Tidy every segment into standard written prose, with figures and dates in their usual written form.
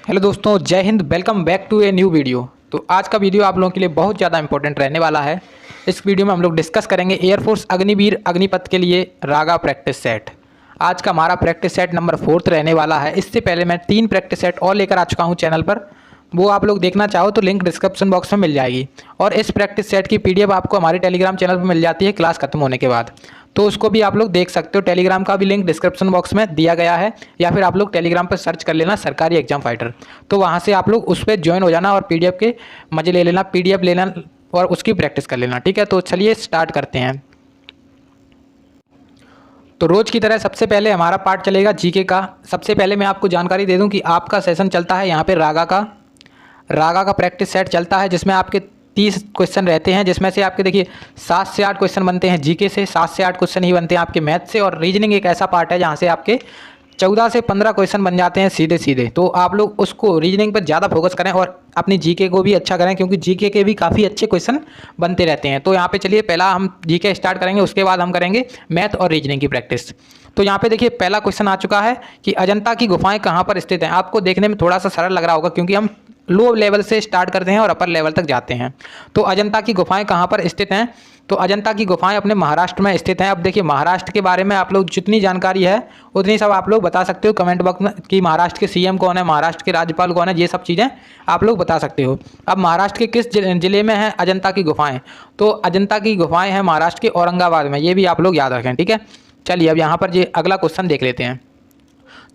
Hello दोस्तों, जय हिंद। Welcome back to a new video. तो आज का वीडियो आप लोगों के लिए बहुत ज़्यादा इंपॉर्टेंट रहने वाला है। इस वीडियो में हम लोग डिस्कस करेंगे एयरफोर्स अग्निवीर अग्निपथ के लिए रागा प्रैक्टिस सेट। आज का हमारा प्रैक्टिस सेट नंबर 4 रहने वाला है। इससे पहले मैं 3 प्रैक्टिस सेट और लेकर आ चुका हूँ चैनल पर, वो आप लोग देखना चाहो तो लिंक डिस्क्रिप्शन बॉक्स में मिल जाएगी। और इस प्रैक्टिस सेट की पीडीएफ आपको हमारे टेलीग्राम चैनल पर मिल जाती है क्लास खत्म होने के बाद, तो उसको भी आप लोग देख सकते हो। टेलीग्राम का भी लिंक डिस्क्रिप्शन बॉक्स में दिया गया है, या फिर आप लोग टेलीग्राम पर सर्च कर लेना सरकारी एग्जाम फाइटर, तो वहाँ से आप लोग उस पर ज्वाइन हो जाना और पीडीएफ के मजे ले लेना, पीडीएफ लेना और उसकी प्रैक्टिस कर लेना। ठीक है, तो चलिए स्टार्ट करते हैं। तो रोज़ की तरह सबसे पहले हमारा पार्ट चलेगा जीके का। सबसे पहले मैं आपको जानकारी दे दूं कि आपका सेशन चलता है यहाँ पे रागा का प्रैक्टिस सेट चलता है, जिसमें आपके 30 क्वेश्चन रहते हैं, जिसमें से आपके देखिए 7 से 8 क्वेश्चन बनते हैं जीके से, 7 से 8 क्वेश्चन ही बनते हैं आपके मैथ से, और रीजनिंग एक ऐसा पार्ट है जहाँ से आपके 14 से 15 क्वेश्चन बन जाते हैं सीधे सीधे। तो आप लोग उसको रीजनिंग पर ज़्यादा फोकस करें और अपनी जीके को भी अच्छा करें, क्योंकि जीके के भी काफ़ी अच्छे क्वेश्चन बनते रहते हैं। तो यहाँ पे चलिए पहला हम जीके स्टार्ट करेंगे, उसके बाद हम करेंगे मैथ और रीजनिंग की प्रैक्टिस। तो यहाँ पे देखिए पहला क्वेश्चन आ चुका है कि अजंता की गुफाएं कहाँ पर स्थित हैं। आपको देखने में थोड़ा सा सरल लग रहा होगा, क्योंकि हम लो लेवल से स्टार्ट करते हैं और अपर लेवल तक जाते हैं। तो अजंता की गुफाएं कहाँ पर स्थित हैं, तो अजंता की गुफाएं अपने महाराष्ट्र में स्थित हैं। अब देखिए महाराष्ट्र के बारे में आप लोग जितनी जानकारी है उतनी सब आप लोग बता सकते हो कमेंट बॉक्स में, कि महाराष्ट्र के सीएम कौन है, महाराष्ट्र के राज्यपाल कौन है, ये सब चीज़ें आप लोग बता सकते हो। अब महाराष्ट्र के किस जिले में है अजंता की गुफाएं, तो अजंता की गुफाएं हैं महाराष्ट्र के औरंगाबाद में, ये भी आप लोग याद रखें। ठीक है, चलिए अब यहाँ पर ये अगला क्वेश्चन देख लेते हैं।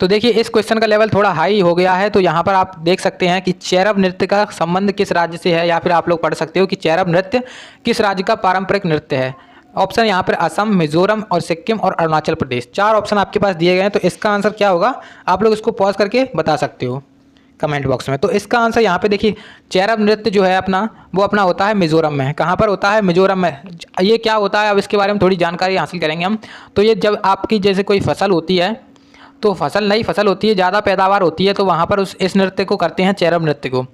तो देखिए इस क्वेश्चन का लेवल थोड़ा हाई हो गया है। तो यहाँ पर आप देख सकते हैं कि चैरब नृत्य का संबंध किस राज्य से है, या फिर आप लोग पढ़ सकते हो कि चैरब नृत्य किस राज्य का पारंपरिक नृत्य है। ऑप्शन यहाँ पर असम, मिजोरम और सिक्किम और अरुणाचल प्रदेश, 4 ऑप्शन आपके पास दिए गए हैं। तो इसका आंसर क्या होगा, आप लोग इसको पॉज करके बता सकते हो कमेंट बॉक्स में। तो इसका आंसर यहाँ पे देखिए चैरब नृत्य जो है अपना, वो अपना होता है मिजोरम में। कहाँ पर होता है, मिजोरम में। ये क्या होता है अब इसके बारे में थोड़ी जानकारी हासिल करेंगे हम। तो ये जब आपकी जैसे कोई फसल होती है, तो नई फसल होती है, ज़्यादा पैदावार होती है, तो वहाँ पर इस नृत्य को करते हैं, चैरब नृत्य को।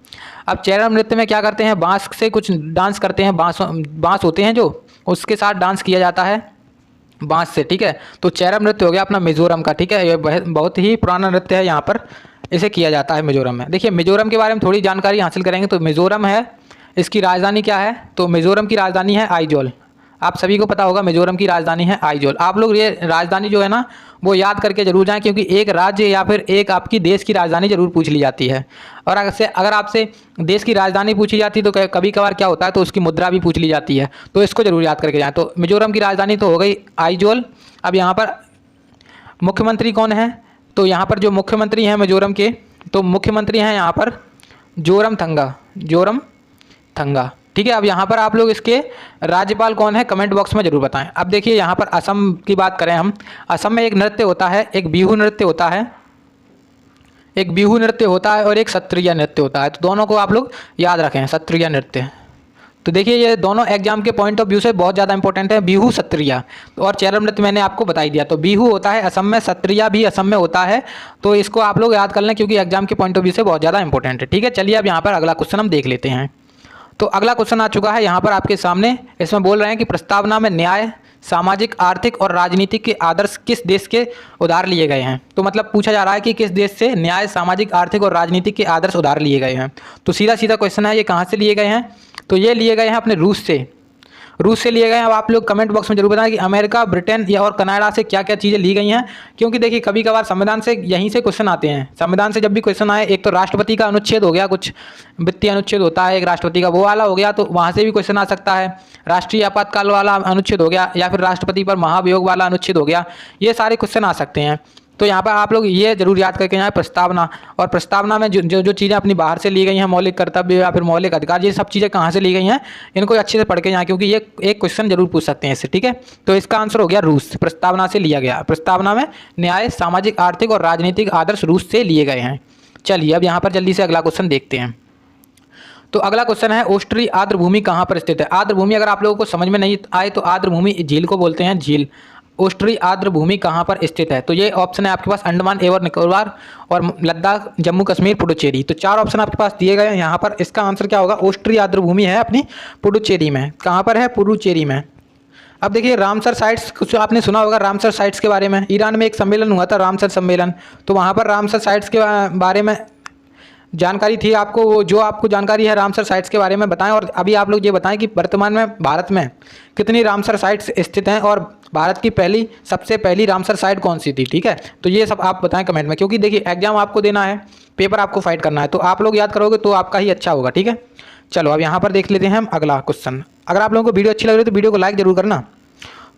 अब चैरब नृत्य में क्या करते हैं, बांस से कुछ डांस करते हैं, बांस होते हैं जो, उसके साथ डांस किया जाता है बांस से। ठीक है, तो चैरब नृत्य हो गया अपना मिजोरम का। ठीक है, ये बहुत ही पुराना नृत्य है, यहाँ पर इसे किया जाता है मिजोरम में। देखिए मिजोरम के बारे में थोड़ी जानकारी हासिल करेंगे। तो मिजोरम है, इसकी राजधानी क्या है, तो मिजोरम की राजधानी है आइजोल। आप सभी को पता होगा मिजोरम की राजधानी है आइजोल। आप लोग ये राजधानी जो है ना वो याद करके जरूर जाएं, क्योंकि एक राज्य या फिर एक आपकी देश की राजधानी जरूर पूछ ली जाती है। और अगर आपसे देश की राजधानी पूछी जाती है तो कभी कभार क्या होता है, तो उसकी मुद्रा भी पूछ ली जाती है, तो इसको जरूर याद करके जाएं। तो मिजोरम की राजधानी तो हो गई आइजोल। अब यहाँ पर मुख्यमंत्री कौन है, तो यहाँ पर जो मुख्यमंत्री हैं मिजोरम के, तो मुख्यमंत्री हैं यहाँ पर जोरमथंगा। ठीक है, अब यहाँ पर आप लोग इसके राज्यपाल कौन है कमेंट बॉक्स में जरूर बताएं। अब देखिए यहाँ पर असम की बात करें हम, असम में एक नृत्य होता है, एक बिहू नृत्य होता है, और एक सत्रिया नृत्य होता है। तो दोनों को आप लोग याद रखें, सत्रिया नृत्य। तो देखिए ये दोनों एग्जाम के पॉइंट ऑफ व्यू से बहुत ज़्यादा इंपॉर्टेंट है, बिहू सत्रिया। और चैरब नृत्य मैंने आपको बता ही दिया। तो बिहू होता है असम में, सत्रिया भी असम में होता है। तो इसको आप लोग याद कर लें, क्योंकि एग्जाम के पॉइंट ऑफ व्यू से बहुत ज़्यादा इंपॉर्टेंट है। ठीक है, चलिए अब यहाँ पर अगला क्वेश्चन हम देख लेते हैं। तो अगला क्वेश्चन आ चुका है यहाँ पर आपके सामने। इसमें बोल रहे हैं कि प्रस्तावना में न्याय, सामाजिक, आर्थिक और राजनीतिक के आदर्श किस देश के उधार लिए गए हैं। तो मतलब पूछा जा रहा है कि किस देश से न्याय, सामाजिक, आर्थिक और राजनीतिक के आदर्श उधार लिए गए हैं। तो सीधा सीधा क्वेश्चन है, ये कहाँ से लिए गए हैं, तो ये लिए गए हैं अपने रूस से लिए गए हैं। अब आप लोग कमेंट बॉक्स में जरूर बताएं कि अमेरिका, ब्रिटेन या और कनाडा से क्या क्या चीज़ें ली गई हैं। क्योंकि देखिए कभी कभार संविधान से यहीं से क्वेश्चन आते हैं। संविधान से जब भी क्वेश्चन आए, एक तो राष्ट्रपति का अनुच्छेद हो गया, कुछ वित्तीय अनुच्छेद होता है एक राष्ट्रपति का, वो वाला हो गया, तो वहाँ से भी क्वेश्चन आ सकता है। राष्ट्रीय आपातकाल वाला अनुच्छेद हो गया, या फिर राष्ट्रपति पर महाभियोग वाला अनुच्छेद हो गया, ये सारे क्वेश्चन आ सकते हैं। तो यहाँ पर आप लोग ये जरूर याद करके जाएं प्रस्तावना, और प्रस्तावना में जो चीज़ें अपनी बाहर से ली गई हैं, मौलिक कर्तव्य या फिर मौलिक अधिकार, ये सब चीज़ें कहाँ से ली गई हैं, इनको अच्छे से पढ़ के जाएं, क्योंकि ये एक क्वेश्चन जरूर पूछ सकते हैं इससे। ठीक है, तो इसका आंसर हो गया रूस, प्रस्तावना से लिया गया। प्रस्तावना में न्याय, सामाजिक, आर्थिक और राजनीतिक आदर्श रूस से लिए गए हैं। चलिए अब यहाँ पर जल्दी से अगला क्वेश्चन देखते हैं। तो अगला क्वेश्चन है ओस्ट्री आर्द्रभूमि कहाँ पर स्थित है। आर्द्रभूमि अगर आप लोगों को समझ में नहीं आए तो आर्द्रभूमि झील को बोलते हैं, झील। ओस्ट्री आर्द्रभूमि कहाँ पर स्थित है, तो ये ऑप्शन है आपके पास अंडमान एवं निकोबार और लद्दाख, जम्मू कश्मीर, पुडुचेरी। तो 4 ऑप्शन आपके पास दिए गए हैं यहाँ पर। इसका आंसर क्या होगा, ओस्ट्री आर्द्रभूमि है अपनी पुडुचेरी में। कहाँ पर है, पुडुचेरी में। अब देखिए रामसर साइट्स, कुछ आपने सुना होगा रामसर साइट्स के बारे में। ईरान में एक सम्मेलन हुआ था रामसर सम्मेलन, तो वहाँ पर रामसर साइट्स के बारे में जानकारी थी आपको, वो जो आपको जानकारी है रामसर साइट्स के बारे में बताएं। और अभी आप लोग ये बताएं कि वर्तमान में भारत में कितनी रामसर साइट्स स्थित हैं और भारत की सबसे पहली रामसर साइट कौन सी थी। ठीक है, तो ये सब आप बताएं कमेंट में, क्योंकि देखिए एग्जाम आपको देना है, पेपर आपको फाइट करना है, तो आप लोग याद करोगे तो आपका ही अच्छा होगा। ठीक है, चलो अब यहाँ पर देख लेते हैं हम अगला क्वेश्चन। अगर आप लोगों को वीडियो अच्छी लग रही है तो वीडियो को लाइक जरूर करना।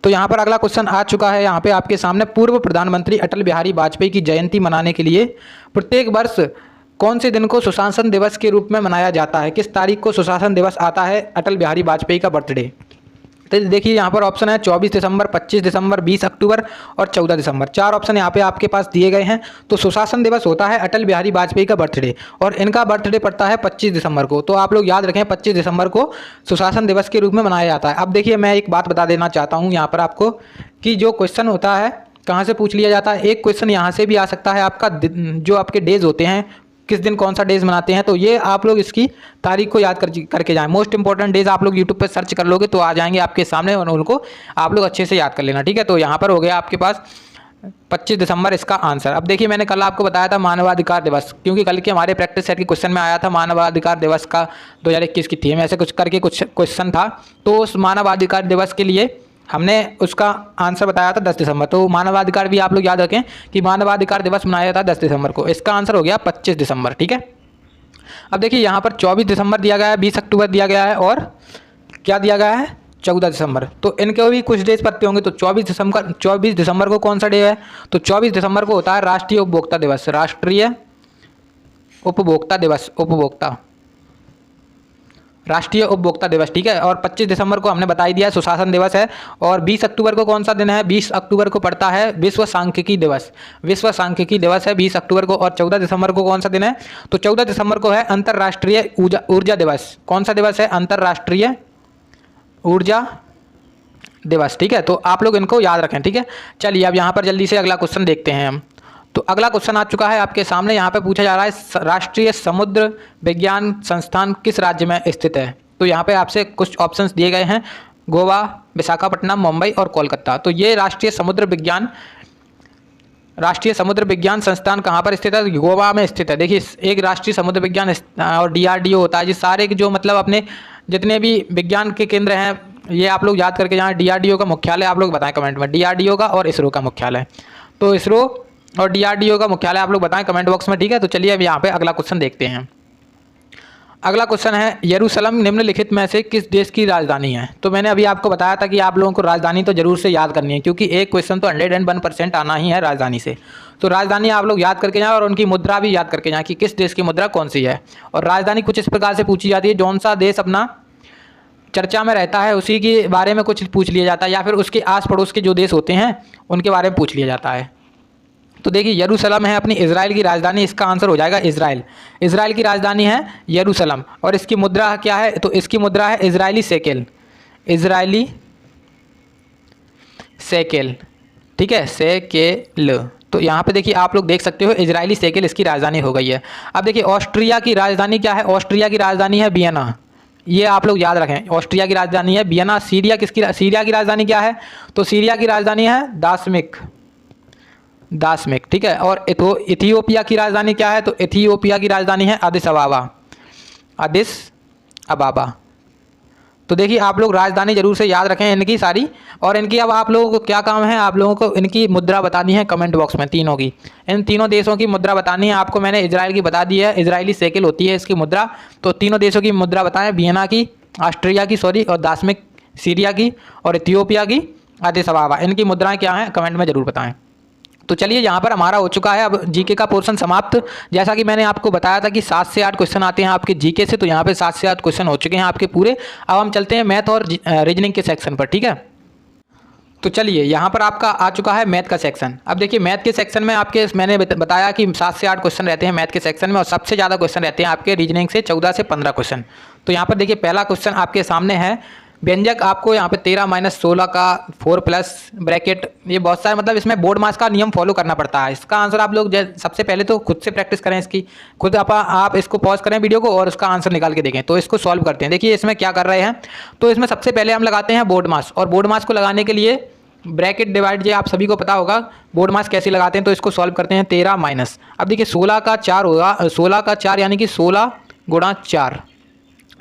तो यहाँ पर अगला क्वेश्चन आ चुका है यहाँ पे आपके सामने। पूर्व प्रधानमंत्री अटल बिहारी वाजपेयी की जयंती मनाने के लिए प्रत्येक वर्ष कौन से दिन को सुशासन दिवस के रूप में मनाया जाता है? किस तारीख को सुशासन दिवस आता है अटल बिहारी वाजपेयी का बर्थडे? तो देखिए यहाँ पर ऑप्शन है 24 दिसंबर, 25 दिसंबर, 20 अक्टूबर और 14 दिसंबर। 4 ऑप्शन यहाँ पे आपके पास दिए गए हैं। तो सुशासन दिवस होता है अटल बिहारी वाजपेयी का बर्थडे और इनका बर्थडे पड़ता है 25 दिसंबर को। तो आप लोग याद रखें 25 दिसंबर को सुशासन दिवस के रूप में मनाया जाता है। अब देखिए मैं एक बात बता देना चाहता हूँ यहाँ पर आपको कि जो क्वेश्चन होता है कहाँ से पूछ लिया जाता है। एक क्वेश्चन यहाँ से भी आ सकता है आपका, जो आपके डेज होते हैं किस दिन कौन सा डेज मनाते हैं, तो ये आप लोग इसकी तारीख को याद करके जाएं। मोस्ट इंपॉर्टेंट डेज आप लोग यूट्यूब पर सर्च कर लोगे तो आ जाएंगे आपके सामने और उनको आप लोग अच्छे से याद कर लेना। ठीक है, तो यहाँ पर हो गया आपके पास 25 दिसंबर इसका आंसर। अब देखिए मैंने कल आपको बताया था मानवाधिकार दिवस, क्योंकि कल के हमारे प्रैक्टिस सेट के क्वेश्चन में आया था मानवाधिकार दिवस का 2021 की थीम, ऐसे कुछ करके कुछ क्वेश्चन था। तो उस मानवाधिकार दिवस के लिए हमने उसका आंसर बताया था 10 दिसंबर। तो मानवाधिकार भी आप लोग याद रखें कि मानवाधिकार दिवस मनाया था 10 दिसंबर को। इसका आंसर हो गया 25 दिसंबर। ठीक है, अब देखिए यहाँ पर 24 दिसंबर दिया गया है, 20 अक्टूबर दिया गया है और क्या दिया गया है 14 दिसंबर। तो इनके भी कुछ डेज पत्ते होंगे। तो 24 दिसंबर को कौन सा डे है? तो 24 दिसंबर को होता है राष्ट्रीय उपभोक्ता दिवस। राष्ट्रीय उपभोक्ता दिवस, राष्ट्रीय उपभोक्ता दिवस। ठीक है, और 25 दिसंबर को हमने बता ही दिया सुशासन दिवस है। और 20 अक्टूबर को कौन सा दिन है? 20 अक्टूबर को पड़ता है विश्व सांख्यिकी दिवस। विश्व सांख्यिकी दिवस है 20 अक्टूबर को। और 14 दिसंबर को कौन सा दिन है? तो 14 दिसंबर को है अंतर्राष्ट्रीय ऊर्जा दिवस। कौन सा दिवस है? अंतर्राष्ट्रीय ऊर्जा दिवस। ठीक है, तो आप लोग इनको याद रखें। ठीक है, चलिए अब यहाँ पर जल्दी से अगला क्वेश्चन देखते हैं हम। तो अगला क्वेश्चन आ चुका है आपके सामने। यहाँ पे पूछा जा रहा है राष्ट्रीय समुद्र विज्ञान संस्थान किस राज्य में स्थित है? तो यहाँ पे आपसे कुछ ऑप्शंस दिए गए हैं, गोवा, विशाखापट्टनम, मुंबई और कोलकाता। तो ये राष्ट्रीय समुद्र विज्ञान संस्थान कहाँ पर स्थित है? गोवा में स्थित है। देखिए एक राष्ट्रीय समुद्र विज्ञान और DRDO होता है, जिस सारे जो मतलब अपने जितने भी विज्ञान के केंद्र हैं ये आप लोग याद करके जाएं। DRDO का मुख्यालय आप लोग बताएं कमेंट में, DRDO का और इसरो का मुख्यालय। तो इसरो और DRDO का मुख्यालय आप लोग बताएं कमेंट बॉक्स में। ठीक है, तो चलिए अब यहाँ पे अगला क्वेश्चन देखते हैं। अगला क्वेश्चन है यरूशलेम निम्नलिखित में से किस देश की राजधानी है? तो मैंने अभी आपको बताया था कि आप लोगों को राजधानी तो जरूर से याद करनी है, क्योंकि एक क्वेश्चन तो 101% आना ही है राजधानी से। तो राजधानी आप लोग याद करके जाएं और उनकी मुद्रा भी याद करके जाएं कि किस देश की मुद्रा कौन सी है। और राजधानी कुछ इस प्रकार से पूछी जाती है, जौन सा देश अपना चर्चा में रहता है उसी के बारे में कुछ पूछ लिया जाता है, या फिर उसके आस पड़ोस के जो देश होते हैं उनके बारे में पूछ लिया जाता है। तो देखिए यरूशलेम है अपनी इजराइल की राजधानी, इसका आंसर हो जाएगा इजराइल। इजराइल की राजधानी है यरूशलेम। और इसकी मुद्रा क्या है? तो इसकी मुद्रा है इजरायली शेकेल। Israeli shekel. ठीक है, शेकेल। तो यहाँ पे देखिए आप लोग देख सकते हो इजरायली शेकेल इसकी राजधानी हो गई है। अब देखिए ऑस्ट्रिया की राजधानी क्या है? ऑस्ट्रिया की राजधानी है वियना। ये आप लोग याद रखें, ऑस्ट्रिया की राजधानी है वियना। सीरिया की राजधानी क्या है? तो सीरिया की राजधानी है दाशमिक। ठीक है, और इथियोपिया की राजधानी क्या है? तो इथियोपिया की राजधानी है अदिस अबाबा। तो देखिए आप लोग राजधानी जरूर से याद रखें इनकी सारी। और इनकी अब आप लोगों को क्या काम है? आप लोगों को इनकी मुद्रा बतानी है कमेंट बॉक्स में, तीनों की। इन तीनों देशों की मुद्रा बतानी है आपको। मैंने इजराइल की बता दी है, इजरायली शेकेल होती है इसकी मुद्रा। तो तीनों देशों की मुद्रा बताएं, वियना की, ऑस्ट्रिया की और दाशमिक सीरिया की, और इथियोपिया की अदिस अबाबा। इनकी मुद्राएं क्या हैं कमेंट में जरूर बताएं। तो चलिए यहाँ पर हमारा हो चुका है अब जीके का पोर्शन समाप्त। जैसा कि मैंने आपको बताया था कि 7 से 8 क्वेश्चन आते हैं आपके जीके से, तो यहाँ पे 7 से 8 क्वेश्चन हो चुके हैं आपके पूरे। अब हम चलते हैं मैथ और रीजनिंग के सेक्शन पर। ठीक है, तो चलिए यहाँ पर आपका आ चुका है मैथ का सेक्शन। अब देखिए मैथ के सेक्शन में आपके मैंने बताया कि 7 से 8 क्वेश्चन रहते हैं मैथ के सेक्शन में, और सबसे ज़्यादा क्वेश्चन रहते हैं आपके रीजनिंग से 14 से 15 क्वेश्चन। तो यहाँ पर देखिए पहला क्वेश्चन आपके सामने है व्यंजक। आपको यहाँ पे 13 - 16 का 4 प्लस ब्रैकेट, ये बहुत सारे मतलब इसमें बोर्ड मास का नियम फॉलो करना पड़ता है। इसका आंसर आप लोग सबसे पहले तो खुद से प्रैक्टिस करें इसकी, खुद आप इसको पॉज करें वीडियो को और उसका आंसर निकाल के देखें। तो इसको सॉल्व करते हैं। देखिए इसमें क्या कर रहे हैं, तो इसमें सबसे पहले हम लगाते हैं बोर्ड मास। और बोर्ड मास को लगाने के लिए ब्रैकेट डिवाइड ये आप सभी को पता होगा बोर्ड मास कैसे लगाते हैं। तो इसको सॉल्व करते हैं 13 माइनस, अब देखिए 16 का 4 होगा, 16 का 4 यानी कि 16 गुणा 4,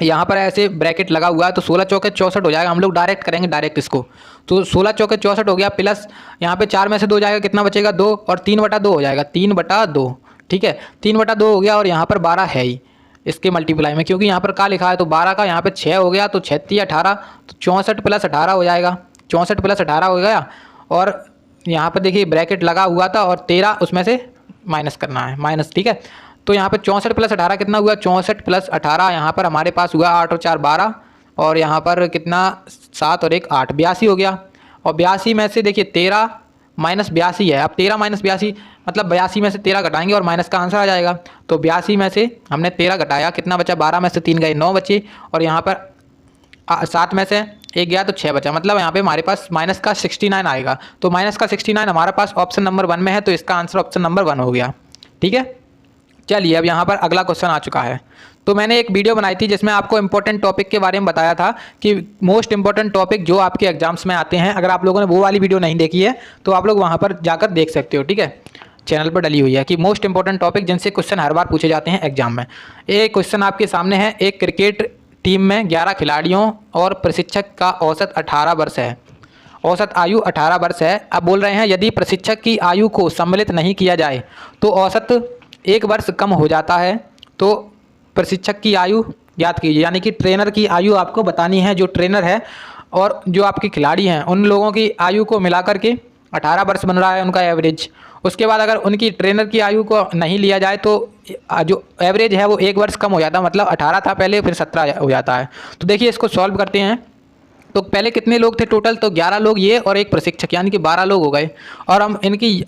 यहाँ पर ऐसे ब्रैकेट लगा हुआ है तो 16 चौके 64 हो जाएगा। हम लोग डायरेक्ट करेंगे डायरेक्ट इसको, तो 16 चौके 64 हो गया, प्लस यहाँ पे 4 में से 2 जाएगा, कितना बचेगा 2, और 3/2 हो जाएगा, 3/2, ठीक है 3/2 हो गया। और यहाँ पर 12 है ही इसके मल्टीप्लाई में, क्योंकि यहाँ पर क्या लिखा है तो 12 का यहाँ पे 6 हो गया, तो 6 18, तो 64 + 18 हो जाएगा, 64 + 18 हो गया। और यहाँ पर देखिए ब्रैकेट लगा हुआ था और 13 उसमें से माइनस करना है, माइनस, ठीक है। तो यहाँ पर 64 + 18 कितना हुआ, 64 + 18 यहाँ पर हमारे पास हुआ 8 और 4 12, और यहाँ पर कितना 7 और 1 8, 82 हो गया। और 82 में से देखिए 13 माइनस 82 है, अब 13 माइनस 82 मतलब 82 में से 13 घटाएंगे और माइनस का आंसर आ जाएगा। तो 82 में से हमने 13 घटाया, कितना बचा, 12 में से 3 गए 9 बचे, और यहाँ पर 7 में से 1 गया तो 6 बचा, मतलब यहाँ पे हमारे पास माइनस का 69 आएगा। तो माइनस का 69 हमारे पास ऑप्शन नंबर 1 में है, तो इसका आंसर ऑप्शन नंबर 1 हो गया, ठीक है। चलिए अब यहाँ पर अगला क्वेश्चन आ चुका है। तो मैंने एक वीडियो बनाई थी जिसमें आपको इंपॉर्टेंट टॉपिक के बारे में बताया था कि मोस्ट इंपॉर्टेंट टॉपिक जो आपके एग्जाम्स में आते हैं, अगर आप लोगों ने वो वाली वीडियो नहीं देखी है तो आप लोग वहाँ पर जाकर देख सकते हो, ठीक है। चैनल पर डली हुई है कि मोस्ट इंपॉर्टेंट टॉपिक जिनसे क्वेश्चन हर बार पूछे जाते हैं एग्जाम में। एक क्वेश्चन आपके सामने है, एक क्रिकेट टीम में 11 खिलाड़ियों और प्रशिक्षक का औसत 18 वर्ष है, औसत आयु 18 वर्ष है। अब बोल रहे हैं यदि प्रशिक्षक की आयु को सम्मिलित नहीं किया जाए तो औसत 1 वर्ष कम हो जाता है, तो प्रशिक्षक की आयु याद कीजिए, यानी कि ट्रेनर की आयु आपको बतानी है, जो ट्रेनर है और जो आपके खिलाड़ी हैं उन लोगों की आयु को मिलाकर के 18 वर्ष बन रहा है उनका एवरेज। उसके बाद अगर उनकी ट्रेनर की आयु को नहीं लिया जाए तो जो एवरेज है वो 1 वर्ष कम हो जाता है, मतलब 18 था पहले फिर 17 हो जाता है। तो देखिए इसको सॉल्व करते हैं। तो पहले कितने लोग थे टोटल, तो 11 लोग ये और एक प्रशिक्षक, यानी कि 12 लोग हो गए। और हम इनकी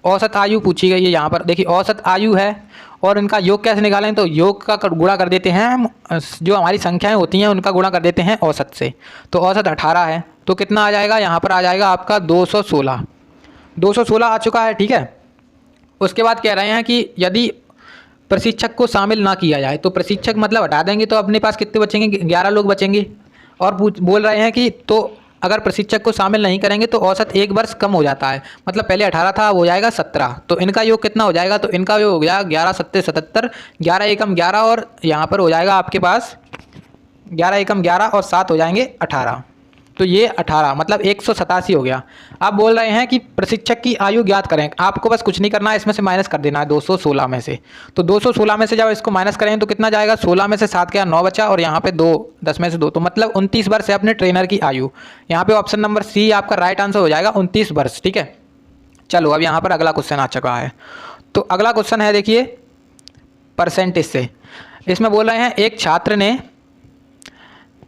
औसत आयु पूछी गई है, यहाँ पर देखिए औसत आयु है और इनका योग कैसे निकालें, तो योग का गुणा कर देते हैं हम, जो हमारी संख्याएं होती हैं उनका गुणा कर देते हैं औसत से। तो औसत 18 है तो कितना आ जाएगा, यहाँ पर आ जाएगा आपका 216, 216 आ चुका है, ठीक है। उसके बाद कह रहे हैं कि यदि प्रशिक्षक को शामिल ना किया जाए, तो प्रशिक्षक मतलब हटा देंगे तो अपने पास कितने बचेंगे, 11 लोग बचेंगे। और बोल रहे हैं कि तो अगर प्रशिक्षक को शामिल नहीं करेंगे तो औसत 1 वर्ष कम हो जाता है, मतलब पहले 18 था वो जाएगा 17, तो इनका योग कितना हो जाएगा, तो इनका योग हो गया 11 7 77, 11 एकम 11 और यहाँ पर हो जाएगा आपके पास 11 एकम 11 और 7 हो जाएंगे 18, तो ये 18 मतलब 187 हो गया। अब बोल रहे हैं कि प्रशिक्षक की आयु ज्ञात करें, आपको बस कुछ नहीं करना है, इसमें से माइनस कर देना है 216 में से। तो 216 में से जब इसको माइनस करें तो कितना जाएगा, 16 में से 7 गया 9 बचा, और यहाँ पे 2 10 में से 2, तो मतलब 29 वर्ष है अपने ट्रेनर की आयु। यहाँ पे ऑप्शन नंबर सी आपका राइट आंसर हो जाएगा 29 वर्ष, ठीक है। चलो अब यहाँ पर अगला क्वेश्चन आ चुका है। तो अगला क्वेश्चन है देखिए परसेंटेज से, इसमें बोल रहे हैं एक छात्र ने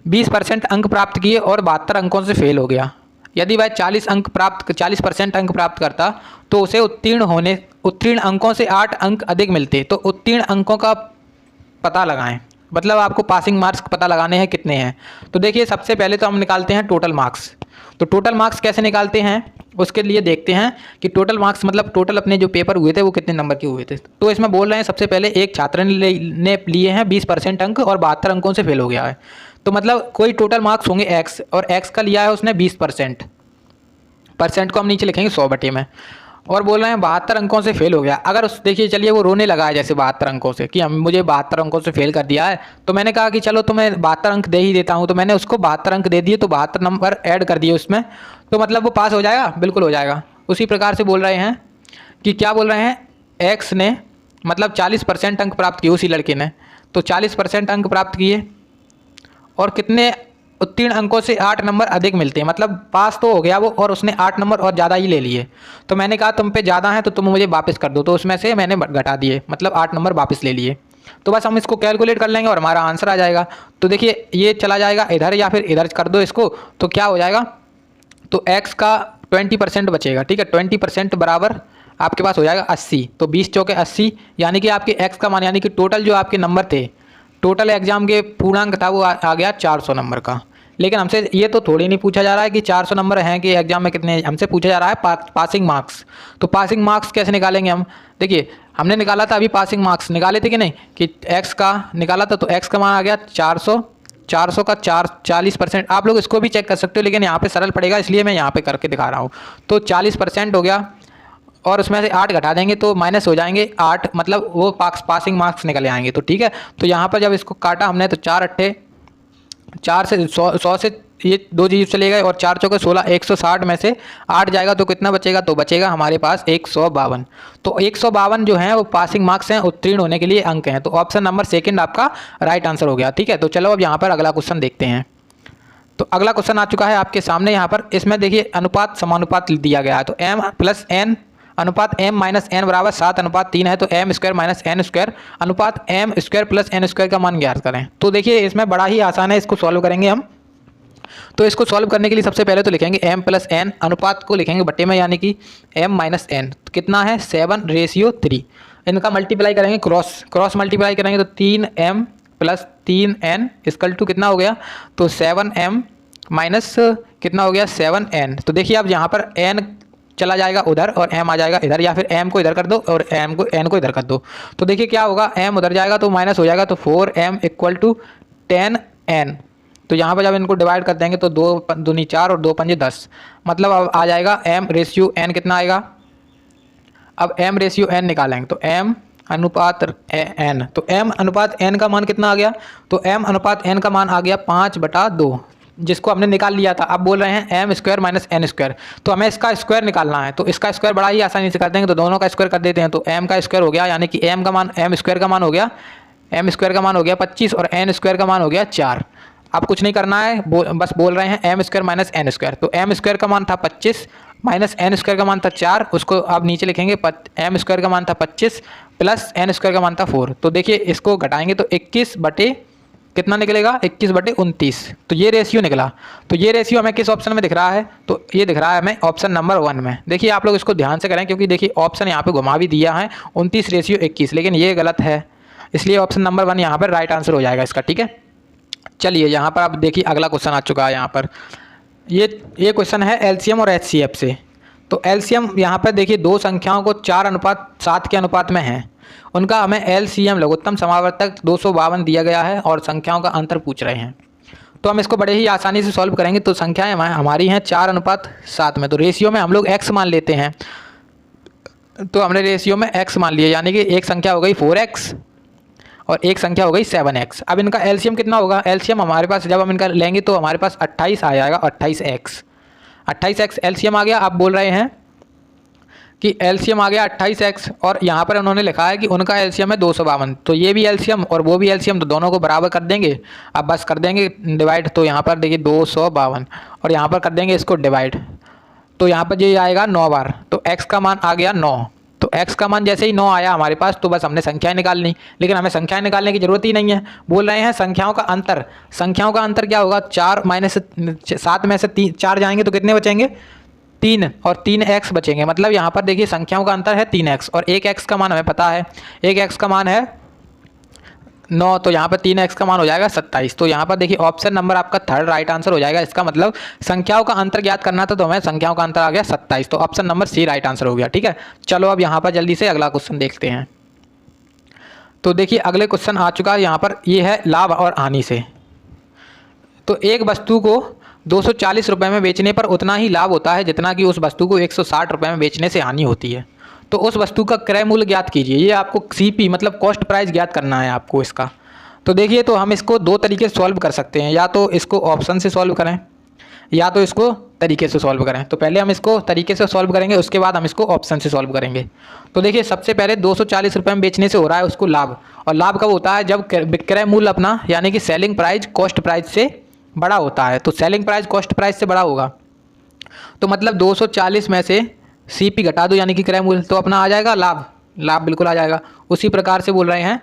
20% अंक प्राप्त किए और 72 अंकों से फेल हो गया। यदि वह 40% अंक प्राप्त करता तो उसे उत्तीर्ण अंकों से 8 अंक अधिक मिलते। तो उत्तीर्ण अंकों का पता लगाएं, मतलब आपको पासिंग मार्क्स पता लगाने हैं कितने हैं। तो देखिए सबसे पहले तो हम निकालते हैं टोटल मार्क्स। तो टोटल मार्क्स कैसे निकालते हैं उसके लिए देखते हैं कि टोटल मार्क्स मतलब टोटल अपने जो पेपर हुए थे वो कितने नंबर के हुए थे। तो इसमें बोल रहे हैं सबसे पहले एक छात्र ने लिए हैं 20% अंक और 72 अंकों से फेल हो गया है। तो मतलब कोई टोटल मार्क्स होंगे x, और x का लिया है उसने 20%, परसेंट को हम नीचे लिखेंगे 100 में, और बोल रहे हैं 72 अंकों से फेल हो गया। अगर उस देखिए चलिए वो रोने लगा है जैसे 72 अंकों से कि हम मुझे 72 अंकों से फेल कर दिया है, तो मैंने कहा कि चलो तो मैं 72 अंक दे ही देता हूँ, तो मैंने उसको 72 अंक दे दिए, तो 72 नंबर ऐड कर दिए उसमें, तो मतलब वो पास हो जाएगा, बिल्कुल हो जाएगा। उसी प्रकार से बोल रहे हैं कि क्या बोल रहे हैं x ने मतलब 40% अंक प्राप्त किए उसी लड़के ने, तो 40% अंक प्राप्त किए और कितने उत्तीर्ण अंकों से 8 नंबर अधिक मिलते हैं, मतलब पास तो हो गया वो और उसने 8 नंबर और ज़्यादा ही ले लिए। तो मैंने कहा तुम पे ज़्यादा है तो तुम मुझे वापस कर दो, तो उसमें से मैंने घटा दिए, मतलब 8 नंबर वापस ले लिए। तो बस हम इसको कैलकुलेट कर लेंगे और हमारा आंसर आ जाएगा। तो देखिए ये चला जाएगा इधर या फिर इधर कर दो इसको, तो क्या हो जाएगा, तो x का 20% बचेगा, ठीक है। 20% बराबर आपके पास हो जाएगा 80, तो 20 चौके 80, यानी कि आपके x का मान यानी कि टोटल जो आपके नंबर थे, टोटल एग्जाम के पूर्णांक था वो आ गया 400 नंबर का। लेकिन हमसे ये तो थोड़ी नहीं पूछा जा रहा है कि 400 नंबर हैं कि एग्जाम में कितने, हमसे पूछा जा रहा है पासिंग मार्क्स। तो पासिंग मार्क्स कैसे निकालेंगे हम, देखिए हमने निकाला था अभी पासिंग मार्क्स निकाले थे कि नहीं, कि x का निकाला था, तो x का मान आ गया 400 का 40%, आप लोग इसको भी चेक कर सकते हो, लेकिन यहाँ पे सरल पड़ेगा इसलिए मैं यहाँ पे करके दिखा रहा हूँ। तो 40% हो गया और उसमें से 8 घटा देंगे तो माइनस हो जाएंगे 8, मतलब वो पासिंग मार्क्स निकल आएंगे। तो ठीक है, तो यहाँ पर जब इसको काटा हमने तो 4 अट्ठे 4 से 100 से ये 2 जीरो चले गए और 4 चौके 16, 160 में से 8 जाएगा तो कितना बचेगा, तो बचेगा हमारे पास 152। तो 152 जो है वो पासिंग मार्क्स हैं, उत्तीर्ण होने के लिए अंक हैं। तो ऑप्शन नंबर सेकंड आपका राइट आंसर हो गया। ठीक है, तो चलो अब यहाँ पर अगला क्वेश्चन देखते हैं। तो अगला क्वेश्चन आ चुका है आपके सामने। यहाँ पर इसमें देखिए अनुपात समानुपात दिया गया है। तो m प्लस n अनुपात m माइनस n बराबर 7:3 है। तो m square minus n square अनुपात m square plus n square का मान ज्ञात करें। तो देखिए इसमें बड़ा ही आसान है, इसको सॉल्व करेंगे हम। तो इसको सॉल्व करने के लिए सबसे पहले तो लिखेंगे m प्लस n, अनुपात को लिखेंगे बट्टे में, यानी कि m माइनस n कितना है 7:3। इनका मल्टीप्लाई करेंगे, क्रॉस मल्टीप्लाई करेंगे तो 3m plus 3n equal to कितना हो गया, तो 7m माइनस कितना हो गया 7n। तो देखिए अब यहाँ पर n चला जाएगा उधर और m आ जाएगा इधर, या फिर m को इधर कर दो और n को इधर कर दो। तो देखिए क्या होगा, m उधर जाएगा तो माइनस हो जाएगा, तो 4m इक्वल टू 10n। तो यहाँ पर जब इनको डिवाइड कर देंगे तो 2 दूनी 4 और 2 पंजे 10, मतलब अब आ जाएगा m रेशियो n कितना आएगा। अब m रेशियो n निकालेंगे तो m अनुपात n, तो m अनुपात n का मान कितना आ गया, तो m अनुपात n का मान आ गया 5/2, जिसको हमने निकाल लिया था। अब बोल रहे हैं m square minus n square, तो हमें इसका स्क्वायर निकालना है। तो इसका स्क्वायर बड़ा ही आसानी से कर देंगे, तो दोनों का स्क्वायर कर देते हैं। तो m का स्क्वायर हो गया, यानी कि m का मान m स्क्वायर का मान हो गया, m स्क्वायर का मान हो गया 25 और n स्क्वायर का मान हो गया 4। अब कुछ नहीं करना है, बस बोल रहे हैं m square minus n square. तो m स्क्वायर का मान था 25 माइनस n स्क्वायर का मान था 4, उसको आप नीचे लिखेंगे m स्क्वायर का मान था 25 प्लस n स्क्वायर का मान था 4। तो देखिए इसको घटाएंगे तो 21 बटे कितना निकलेगा, 21/29। तो ये रेशियो निकला। तो ये रेशियो हमें किस ऑप्शन में दिख रहा है, तो ये दिख रहा है हमें ऑप्शन नंबर 1 में। देखिए आप लोग इसको ध्यान से करें, क्योंकि देखिए ऑप्शन यहाँ पे घुमा भी दिया है 29/21, लेकिन ये गलत है, इसलिए ऑप्शन नंबर 1 यहाँ पर राइट आंसर हो जाएगा इसका। ठीक है, चलिए यहाँ पर आप देखिए अगला क्वेश्चन आ चुका है। यहाँ पर ये क्वेश्चन है एलसीएम और एचसीएफ से। तो एलसीएम यहाँ पर देखिए दो संख्याओं को 4:7 के अनुपात में है, उनका हमें एलसीएम लघुत्तम समावर्तक 252 दिया गया है और संख्याओं का अंतर पूछ रहे हैं। तो हम इसको बड़े ही आसानी से सॉल्व करेंगे। तो संख्याएं हमारी हैं 4:7 में, तो रेशियो में हम लोग x मान लेते हैं। तो हमने रेशियो में x मान लिया, यानी कि एक संख्या हो गई 4x और एक संख्या हो गई 7x। अब इनका एलसीएम कितना होगा, एलसीएम हमारे पास जब हम इनका लेंगे तो हमारे पास 28 आ जाएगा, 28x एलसीएम आ गया। आप बोल रहे हैं कि एलसीएम आ गया 28x और यहाँ पर उन्होंने लिखा है कि उनका एलसीएम है 252। तो ये भी एलसीएम और वो भी एलसीएम, तो दोनों को बराबर कर देंगे। अब बस कर देंगे डिवाइड, तो यहाँ पर देखिए 252 और यहाँ पर कर देंगे इसको डिवाइड, तो यहाँ पर ये आएगा 9 बार। तो x का मान आ गया 9। तो x का मान जैसे ही 9 आया हमारे पास, तो बस हमने संख्याएं निकालनी, लेकिन हमें संख्याएं निकालने की जरूरत ही नहीं है। बोल रहे हैं संख्याओं का अंतर क्या होगा, 4 माइनस 7 में से 4 जाएंगे तो कितने बचेंगे, 3 और 3x बचेंगे। मतलब यहाँ पर देखिए संख्याओं का अंतर है 3x और एक x का मान हमें पता है, एक x का मान है 9, तो यहाँ पर 3x का मान हो जाएगा 27। तो यहाँ पर देखिए ऑप्शन नंबर आपका थर्ड राइट आंसर हो जाएगा। इसका मतलब संख्याओं का अंतर ज्ञात करना था, तो हमें संख्याओं का अंतर आ गया 27। तो option number C right answer हो गया। ठीक है, चलो अब यहाँ पर जल्दी से अगला क्वेश्चन देखते हैं। तो देखिए अगले क्वेश्चन आ चुका है यहाँ पर, ये है लाभ और हानि से। तो एक वस्तु को 240 रुपये में बेचने पर उतना ही लाभ होता है जितना कि उस वस्तु को 160 रुपये में बेचने से हानि होती है। तो उस वस्तु का क्रय मूल्य ज्ञात कीजिए। ये आपको सीपी मतलब कॉस्ट प्राइस ज्ञात करना है आपको इसका। तो देखिए, तो हम इसको दो तरीके से सॉल्व कर सकते हैं, या तो इसको ऑप्शन से सॉल्व करें या तो इसको तरीके से सॉल्व करें। तो पहले हम इसको तरीके से सॉल्व करेंगे, उसके बाद हम इसको ऑप्शन से सॉल्व करेंगे। तो देखिए सबसे पहले 240 रुपये में बेचने से हो रहा है उसको लाभ, और लाभ कब होता है, जब विक्रय मूल्य अपना यानी कि सेलिंग प्राइस कॉस्ट प्राइस से बड़ा होता है। तो सेलिंग प्राइस कॉस्ट प्राइस से बड़ा होगा, तो मतलब 240 में से सीपी घटा दो यानी कि क्रय मूल्य, तो अपना आ जाएगा लाभ बिल्कुल आ जाएगा। उसी प्रकार से बोल रहे हैं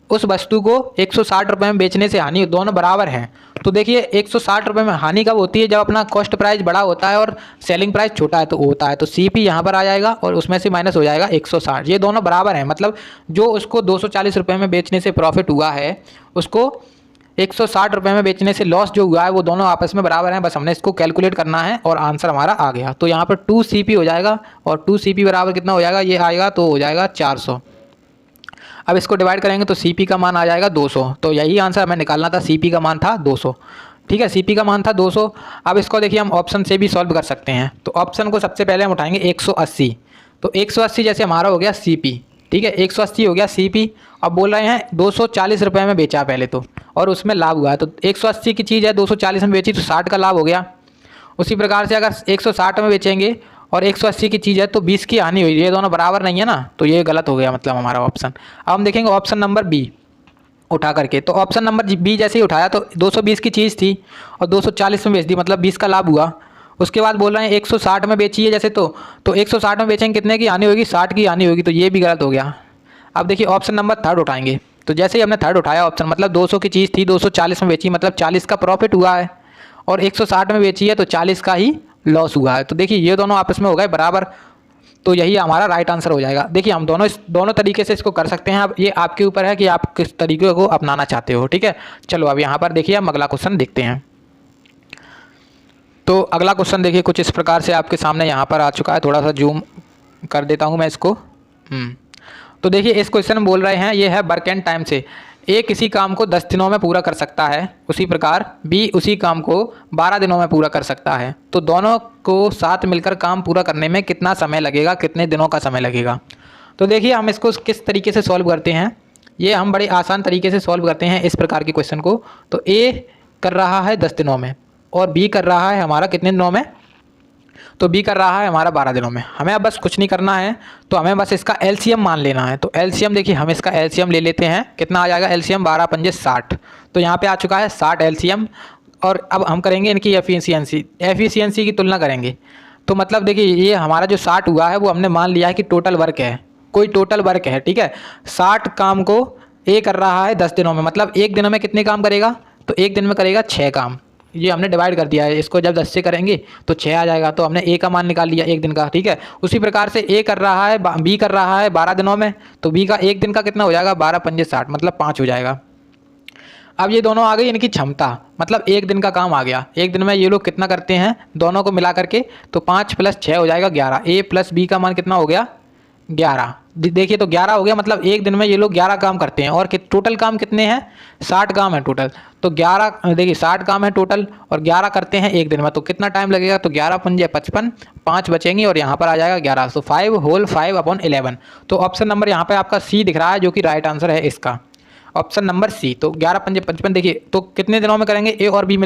उस वस्तु को 160 रुपये में बेचने से हानि, दोनों बराबर हैं। तो देखिए 160 रुपये में हानि कब होती है, जब अपना कॉस्ट प्राइस बड़ा होता है और सेलिंग प्राइस छोटा है तो होता है। तो सीपी यहाँ पर आ जाएगा और उसमें से माइनस हो जाएगा 160। ये दोनों बराबर हैं, मतलब जो उसको 240 रुपये में बेचने से प्रॉफिट हुआ है उसको 160 रुपये में बेचने से लॉस जो हुआ है वो दोनों आपस में बराबर हैं। बस हमने इसको कैलकुलेट करना है और आंसर हमारा आ गया। तो यहाँ पर 2 CP हो जाएगा और 2 CP बराबर कितना हो जाएगा, ये आएगा तो हो जाएगा 400। अब इसको डिवाइड करेंगे तो CP का मान आ जाएगा 200। तो यही आंसर हमें निकालना था, CP का मान था 200। ठीक है, CP का मान था 200। अब इसको देखिए हम ऑप्शन से भी सॉल्व कर सकते हैं। तो ऑप्शन को सबसे पहले हम उठाएंगे 180। तो 180 जैसे हमारा हो गया CP। ठीक है, 180 हो गया CP। अब बोल रहे हैं 240 रुपये में बेचा पहले तो, और उसमें लाभ हुआ है। तो 180 की चीज़ है 240 में बेची तो 60 का लाभ हो गया। उसी प्रकार से अगर 160 में बेचेंगे और 180 की चीज़ है तो 20 की हानि हुई। ये दोनों बराबर नहीं है ना, तो ये गलत हो गया मतलब हमारा ऑप्शन। अब हम देखेंगे ऑप्शन नंबर बी उठा करके। तो ऑप्शन नंबर बी जैसे ही उठाया तो 220 की चीज़ थी और 240 में बेच दी, मतलब 20 का लाभ हुआ। उसके बाद बोल रहे हैं 160 में बेची है जैसे, तो 160 में बेचेंगे कितने की हानि होगी, 60 की हानि होगी, तो ये भी गलत हो गया। अब देखिए ऑप्शन नंबर थर्ड उठाएंगे। तो जैसे ही हमने थर्ड उठाया ऑप्शन, मतलब 200 की चीज़ थी 240 में बेची, मतलब 40 का प्रॉफिट हुआ है, और 160 में बेची है तो 40 का ही लॉस हुआ है। तो देखिए ये दोनों आपस में हो गए बराबर, तो यही हमारा राइट आंसर हो जाएगा। देखिए हम दोनों तरीके से इसको कर सकते हैं। अब ये आपके ऊपर है कि आप किस तरीके को अपनाना चाहते हो। ठीक है, चलो अब यहाँ पर देखिए हम अगला क्वेश्चन देखते हैं। तो अगला क्वेश्चन देखिए कुछ इस प्रकार से आपके सामने यहाँ पर आ चुका है। थोड़ा सा जूम कर देता हूँ मैं इसको। तो देखिए इस क्वेश्चन में बोल रहे हैं, ये है वर्क एंड टाइम से। ए किसी काम को 10 दिनों में पूरा कर सकता है, उसी प्रकार बी उसी काम को 12 दिनों में पूरा कर सकता है। तो दोनों को साथ मिलकर काम पूरा करने में कितना समय लगेगा, कितने दिनों का समय लगेगा। तो देखिए हम इसको किस तरीके से सॉल्व करते हैं। ये हम बड़े आसान तरीके से सॉल्व करते हैं इस प्रकार के क्वेश्चन को। तो ए कर रहा है 10 दिनों में और बी कर रहा है हमारा कितने दिनों में, तो बी कर रहा है हमारा 12 दिनों में। हमें अब बस कुछ नहीं करना है, तो हमें बस इसका एलसीएम मान लेना है। तो एलसीएम देखिए हम इसका एलसीएम ले लेते हैं। कितना आ जाएगा एलसीएम, 12 पंजे 60। तो यहाँ पे आ चुका है 60 एलसीएम। और अब हम करेंगे इनकी एफिशिएंसी की तुलना करेंगे। तो मतलब देखिए ये हमारा जो 60 हुआ है वो हमने मान लिया है कि टोटल वर्क है, कोई टोटल वर्क है। ठीक है, 60 काम को ए कर रहा है 10 दिनों में, मतलब एक दिन में कितने काम करेगा, तो एक दिन में करेगा 6 काम। ये हमने डिवाइड कर दिया है, इसको जब 10 से करेंगे तो 6 आ जाएगा। तो हमने ए का मान निकाल लिया एक दिन का। ठीक है, उसी प्रकार से ए कर रहा है, बी कर रहा है 12 दिनों में, तो बी का एक दिन का कितना हो जाएगा, 12 पंजे 60, मतलब 5 हो जाएगा। अब ये दोनों आ गई इनकी क्षमता, मतलब एक दिन का काम आ गया। एक दिन में ये लोग कितना करते हैं दोनों को मिला करके, तो 5 + 6 हो जाएगा 11। ए प्लस बी का मान कितना हो गया, 11। देखिए तो 11 हो गया, मतलब एक दिन में ये लोग 11 काम करते हैं। और टोटल काम कितने हैं, 60 काम है टोटल। तो 11 देखिए 60 काम है टोटल और 11 करते हैं एक दिन में, तो कितना टाइम लगेगा, तो 11 पंजे 55, 5 बचेंगी और यहाँ पर आ जाएगा 11। तो 5 होल 5/11। तो ऑप्शन नंबर यहाँ पे आपका सी दिख रहा है, जो कि राइट आंसर है इसका, ऑप्शन नंबर सी। तो 11 पंजे 55 देखिए तो कितने दिनों में करेंगे, ए और बी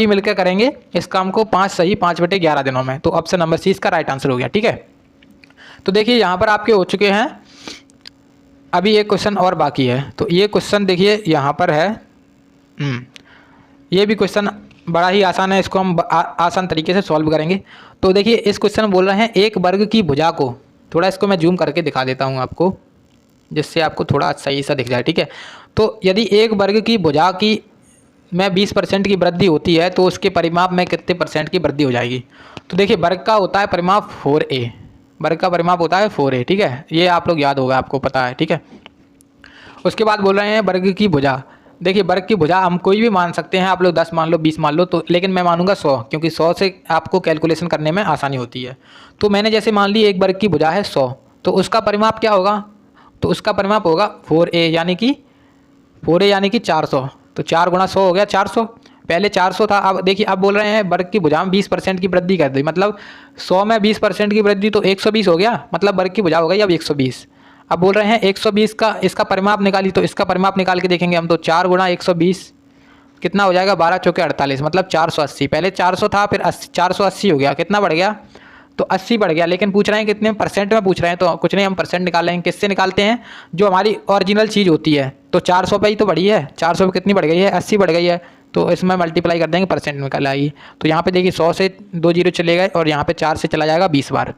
मिलकर करेंगे इस काम को 5 सही 5/11 दिनों में। तो ऑप्शन नंबर सी इसका राइट आंसर हो गया। ठीक है, तो देखिए यहाँ पर आपके हो चुके हैं, अभी एक क्वेश्चन और बाकी है। तो ये क्वेश्चन देखिए यहाँ पर है, ये भी क्वेश्चन बड़ा ही आसान है, इसको हम आसान तरीके से सॉल्व करेंगे। तो देखिए इस क्वेश्चन में बोल रहे हैं एक वर्ग की भुजा को, थोड़ा इसको मैं जूम करके दिखा देता हूँ आपको, जिससे आपको थोड़ा सही सा दिख जाए। ठीक है, तो यदि एक वर्ग की भुजा की में 20% की वृद्धि होती है तो उसके परिमाप में कितने % की वृद्धि हो जाएगी। तो देखिए वर्ग का होता है परिमाप 4a, वर्ग का परिमाप होता है 4a। ठीक है, ये आप लोग याद होगा, आपको पता है। ठीक है, उसके बाद बोल रहे हैं वर्ग की भुजा। देखिए वर्ग की भुजा हम कोई भी मान सकते हैं, आप लोग 10 मान लो, 20 मान लो, तो लेकिन मैं मानूंगा 100, क्योंकि 100 से आपको कैलकुलेशन करने में आसानी होती है। तो मैंने जैसे मान ली एक वर्ग की भुजा है 100, तो उसका परिमाप क्या होगा, तो उसका परिमाप होगा 4a, यानी कि 400। तो 4 × 100 हो गया 400। पहले 400 था, अब देखिए अब बोल रहे हैं वर्ग की भुजा में 20% की वृद्धि कर दी, मतलब 100 में 20% की वृद्धि तो 120 हो गया, मतलब वर्ग की भुजा हो गई अब 120। अब बोल रहे हैं 120 का इसका परिमाप निकाली, तो इसका परिमाप निकाल के देखेंगे हम। तो 4 × 120 कितना हो जाएगा, 12 चौके 48, मतलब 480। पहले 400 था, फिर 480 हो गया, कितना बढ़ गया, तो 80 बढ़ गया। लेकिन पूछ रहे हैं कितने % में पूछ रहे हैं, तो कुछ नहीं, हम % निकाल लेंगे। किससे निकालते हैं, जो हमारी ओरिजिनल चीज़ होती है। तो 400 पे ही तो बढ़ी है, 400 पे कितनी बढ़ गई है, 80 बढ़ गई है। तो इसमें मल्टीप्लाई कर देंगे, % निकल आएगी। तो यहाँ पे देखिए 100 से 2 जीरो चले गए और यहाँ पे 4 से चला जाएगा 20 बार।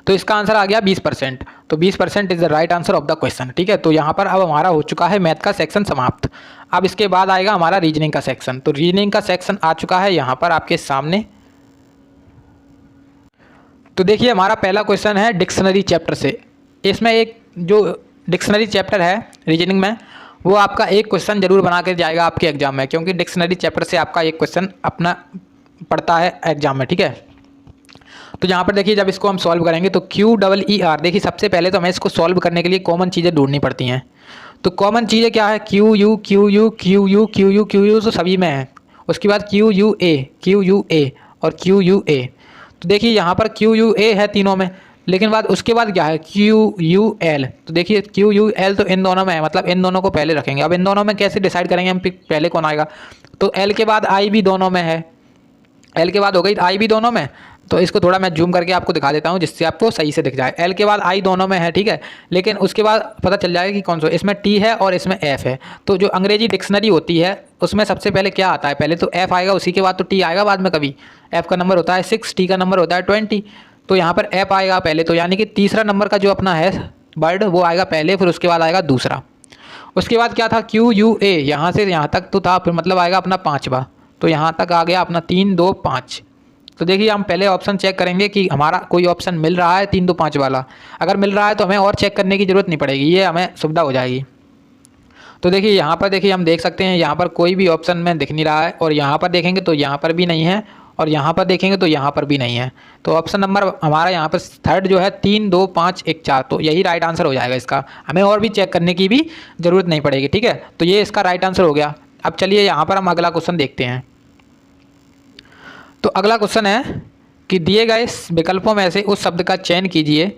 तो इसका आंसर आ गया 20%। तो 20% is the right answer of the question. ठीक है, तो यहाँ पर अब हमारा हो चुका है मैथ का सेक्शन समाप्त। अब इसके बाद आएगा हमारा रीजनिंग का सेक्शन। तो रीजनिंग का सेक्शन आ चुका है यहाँ पर आपके सामने। तो देखिए हमारा पहला क्वेश्चन है डिक्शनरी चैप्टर से। इसमें एक जो डिक्शनरी चैप्टर है रीजनिंग में, वो आपका एक क्वेश्चन जरूर बना के जाएगा आपके एग्जाम में, क्योंकि डिक्शनरी चैप्टर से आपका एक क्वेश्चन अपना पड़ता है एग्जाम में। ठीक है, तो यहाँ पर देखिए जब इसको हम सॉल्व करेंगे तो QEER, देखिए सबसे पहले तो हमें इसको सॉल्व करने के लिए कॉमन चीज़ें ढूंढनी पड़ती हैं। तो कॉमन चीज़ें क्या है, QU तो सभी में है। उसके बाद QUA और QUA। तो देखिए यहाँ पर QUA है तीनों में, लेकिन बाद उसके बाद क्या है QUL। तो देखिए QUL तो इन दोनों में है, मतलब इन दोनों को पहले रखेंगे। अब इन दोनों में कैसे डिसाइड करेंगे हम पहले कौन आएगा, तो L के बाद I भी दोनों में है, L के बाद हो गई I भी दोनों में। तो इसको थोड़ा मैं जूम करके आपको दिखा देता हूँ जिससे आपको सही से दिख जाए। L के बाद I दोनों में है, ठीक है, लेकिन उसके बाद पता चल जाएगा कि कौन सा, इसमें T है और इसमें F है। तो जो अंग्रेजी डिक्शनरी होती है उसमें सबसे पहले क्या आता है, पहले तो F आएगा, उसी के बाद तो T आएगा बाद में कभी। F का नंबर होता है 6, T का नंबर होता है 20। तो यहाँ पर F आएगा पहले, तो यानी कि तीसरा नंबर का जो अपना है वर्ड वो आएगा पहले, फिर उसके बाद आएगा दूसरा। उसके बाद क्या था QUA, यहाँ से यहाँ तक तो था, फिर मतलब आएगा अपना पाँचवा। तो यहाँ तक आ गया अपना 3, 2, 5। तो देखिए हम पहले ऑप्शन चेक करेंगे कि हमारा कोई ऑप्शन मिल रहा है 3, 2, 5 वाला। अगर मिल रहा है तो हमें और चेक करने की ज़रूरत नहीं पड़ेगी, ये हमें सुविधा हो जाएगी। तो देखिए यहाँ पर देखिए हम देख सकते हैं यहाँ पर कोई भी ऑप्शन में दिख नहीं रहा है, और यहाँ पर देखेंगे तो यहाँ पर भी नहीं है, और यहाँ पर देखेंगे तो यहाँ पर भी नहीं है। तो ऑप्शन नंबर हमारा यहाँ पर थर्ड जो है 3, 2, 5, 1, 4, तो यही राइट आंसर हो जाएगा इसका। हमें और भी चेक करने की भी ज़रूरत नहीं पड़ेगी, ठीक है। तो ये इसका राइट आंसर हो गया। अब चलिए यहाँ पर हम अगला क्वेश्चन देखते हैं। तो अगला क्वेश्चन है कि दिए गए विकल्पों में से उस शब्द का चयन कीजिए